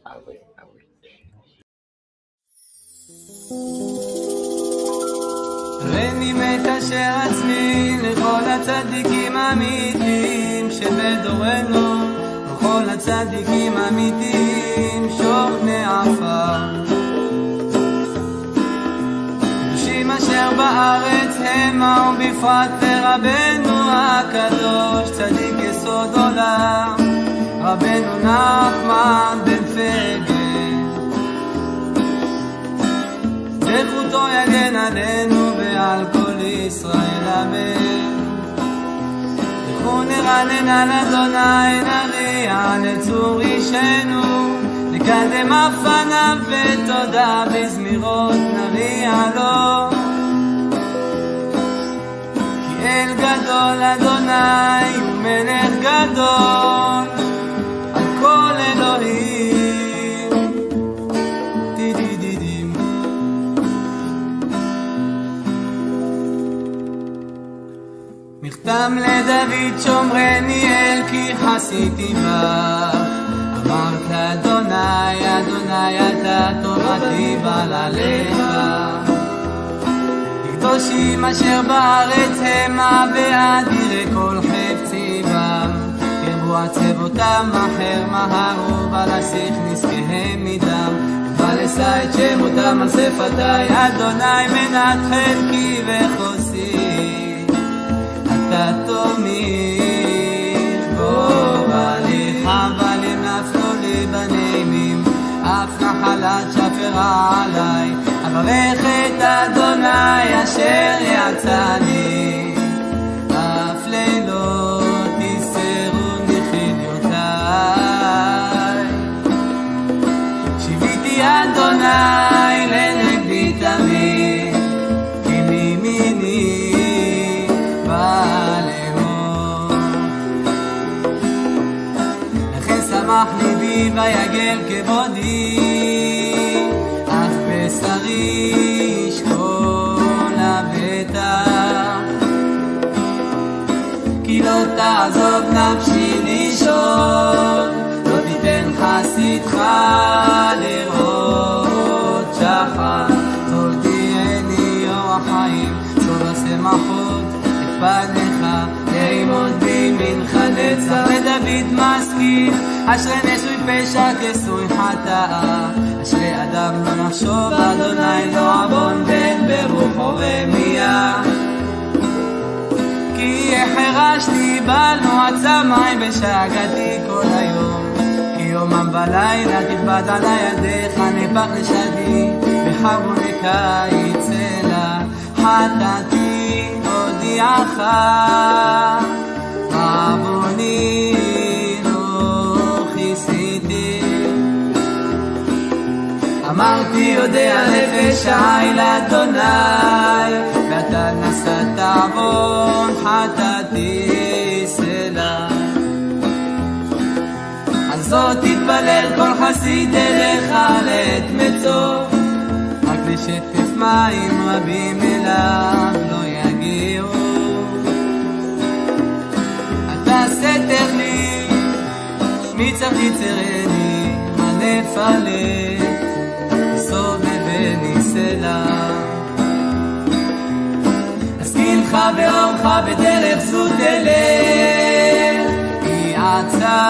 ואני מקשר עצמי לכל הצדיקים האמיתיים שבדורנו, לכל הצדיקים האמיתיים שוכני עפר. קדושים אשר בארץ המה ובפרט לרבנו הקדוש צדיק יסוד עולם, רבנו נחמן בן פגל. זכותו יגן עלינו ועל כל ישראל אמן. לכו נרנן על אדוני נריע לצור אישנו, נקדם אף פניו ותודה בזמירות נריע לו. כי אל גדול אדוני ומלך גדול על כל אלוהים. דידידידים. מכתם לדוד שומרני אל כי חסיתי בך, אמרת אדוני אדוני אתה תורתי בעלליך. קדושים אשר בארץ המה ואדירי כל חפצי בם, ירבו עצבותם אחר מהרו ולסיך נזקיהם מדם, ולשא את שמותם על שפתי אדוני מנת חלקי וחוסי. אתה תומיך בו בליך בלים נפלו לי בנעימים, אף נחלת שפרה עלי, אברך את אדוני אשר יצאני, אף לילות יסרו חיליותיי. שיביתי אדוני לנגדי תמיד, כי מימיני בא לאמור. לכן שמח ליבי ויגל כבודי, אף בשרי ישכון לבטח. כי לא תעזוב נפשי לישון, לא תיתן חסידך לראות שחר. תולדיני אור החיים, צור השמחות את פניך, לעמוד בימינך נצח. לדוד משכיל, אשרי נשוי פשע כסוי חטאה, אשרי אדם לא נחשוב אדוני לא עוון בן ברוחו רמיה. כי החרשתי בנו עצמי בשגתי כל היום, כי יומם בלילה תכבד עלי ידיך, נפח לשדי בחרונך יצא. חטאתי הודיעך עווני לא כיסיתי. אמרתי יודע לפשעי לאדוני, ואתה נשאת עוון חטאתי סלע. על זאת תתפלל כל חסיד אליך לעת מצוא, רק לשטף מים רבים אליו לא יגיעו. אתה סתר לי שמי צריך תצרני, הנפלת סובבני סלע. אשכילך באורך בדרך זו תלך, כי עצה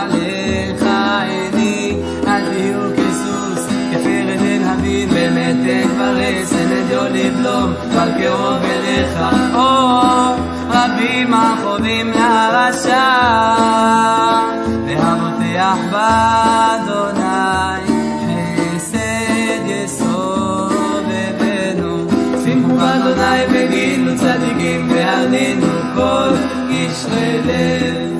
עליך עיני, אל תהיו כסוס כפרד אין הבין, במתק ברסן אדיו לבלום ועל קרוב אליך. רבים החובים לרשע, והבוטח באדוני חסד יסובבנו. שמחו באדוני וגילו צדיקים, והרנינו כל קשרי לב.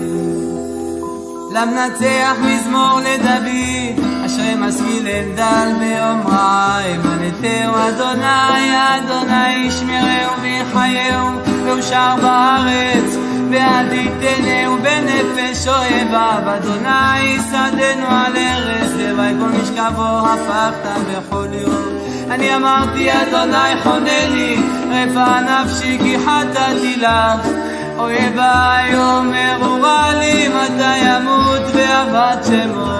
למנצח מזמור לדוד, אשרי משכיל דל באומרה, אמנתהו אדוני אדוני ישמרהו ויחייהו, ואושר בארץ ועד יתנהו בנפש אוהביו. אדוני שדנו על ארץ, לוואי כל משכבו הפכת בכל יום. אני אמרתי אדוני חונני, רפא נפשי כי חטאתי לך. אויביי אומרו רע לי מתי ימות ואבד שמו,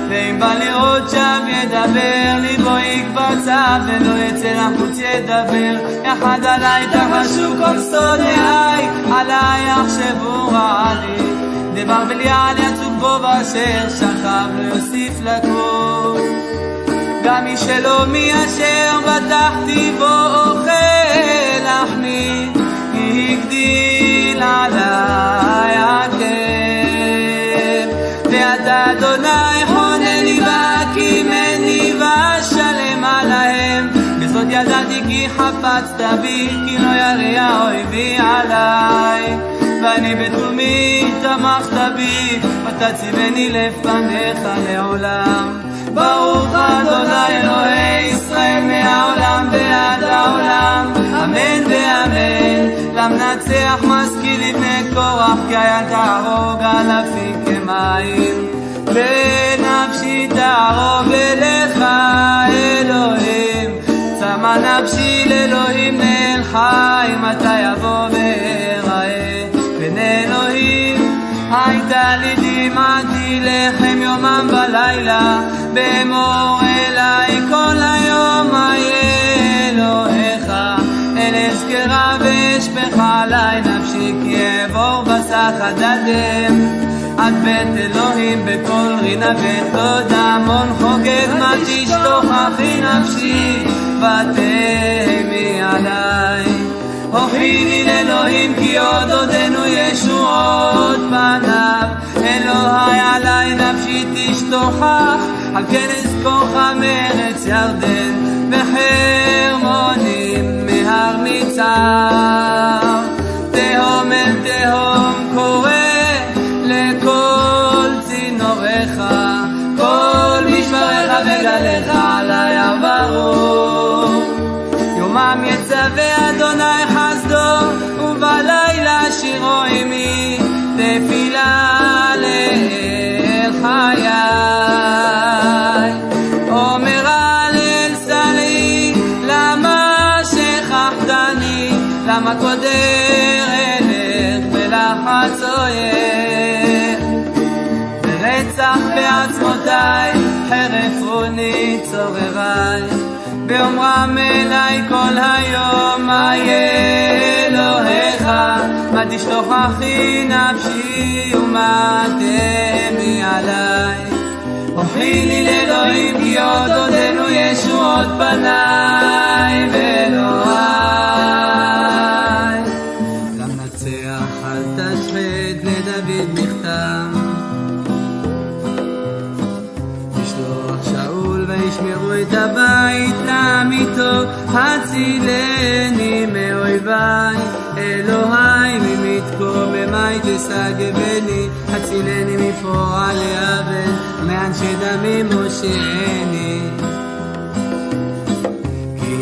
ואם בא לראות שם ידבר ליבו יקבץ אליו ולא יצא לחוץ ידבר יחד עליי תחשו כל סודעי עליי יחשבו רע לי דבר בליעל יצוק בו באשר שכב לא יוסיף לקרוא גם מי שלא מי אשר בטחתי בו אוכל לחמי הגדיל עליי עקב ואתה אדוני חונני והקימני ואשלם עליהם בסוד ידעתי כי חפצת בי כי לא ירא אויבי עליי ואני בתומי תמכת בי ותציבני לפניך לעולם ברוך אדוני אלוהי ישראל מהעולם ועד העולם אמן ואמן למנצח משכיל לבני קורח כי אל תהרוג אלפים כמים בנפשי תערוב אליך אלוהים צמא נפשי לאלוהים נאל חי מתי יבוא ואראה בן אלוהים הייתה לי דמעתי לחם יומם בלילה באמור אליי כל היום איה אלוהיך אל אזכרה ואשפך עלי נפשי כי אעבור בסך הדדם עד בית אלוהים בכל רינה ותודה מון חוגג מה תשתוכחי נפשי ותהמי עלי הוכיני לאלוהים כי עוד עודנו ישועות פניו אלוהי עלי נפשי תשתוכח על כן אזכורך מארץ ירדן בחרמונים מהר מצר תהום אל תהום קורא לכל צינוריך כל משמריך וגליך עלי עברו יומם יצווה אדוני חסדו ובלילה שירו עמי תפילה לאל חיי אומר הלל סלי למה שכחתני למה קודר אלך ולחצויך ורצח בעצמותיי חרפוני צורריי באומרם אליי כל היום איה אלוהיך מה תשתוכחי נפשי ומה תהמי עליי הוכיני לאלוהים כי עוד עודנו ישועות פניי ואלוהי למנצח אל תשחט לדוד מכתם לשלוח שאול וישמרו את הבית לעמיתו הצילני מאויביי אלוהי ממתקוממי תשגבני הצילני מפועל אבן מאנשי דמים מושיעני כי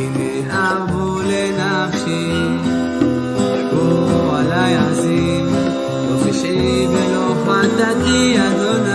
נערבו לנפשי יגורו עלי עזים לא פשעי ולא חטאתי אדוני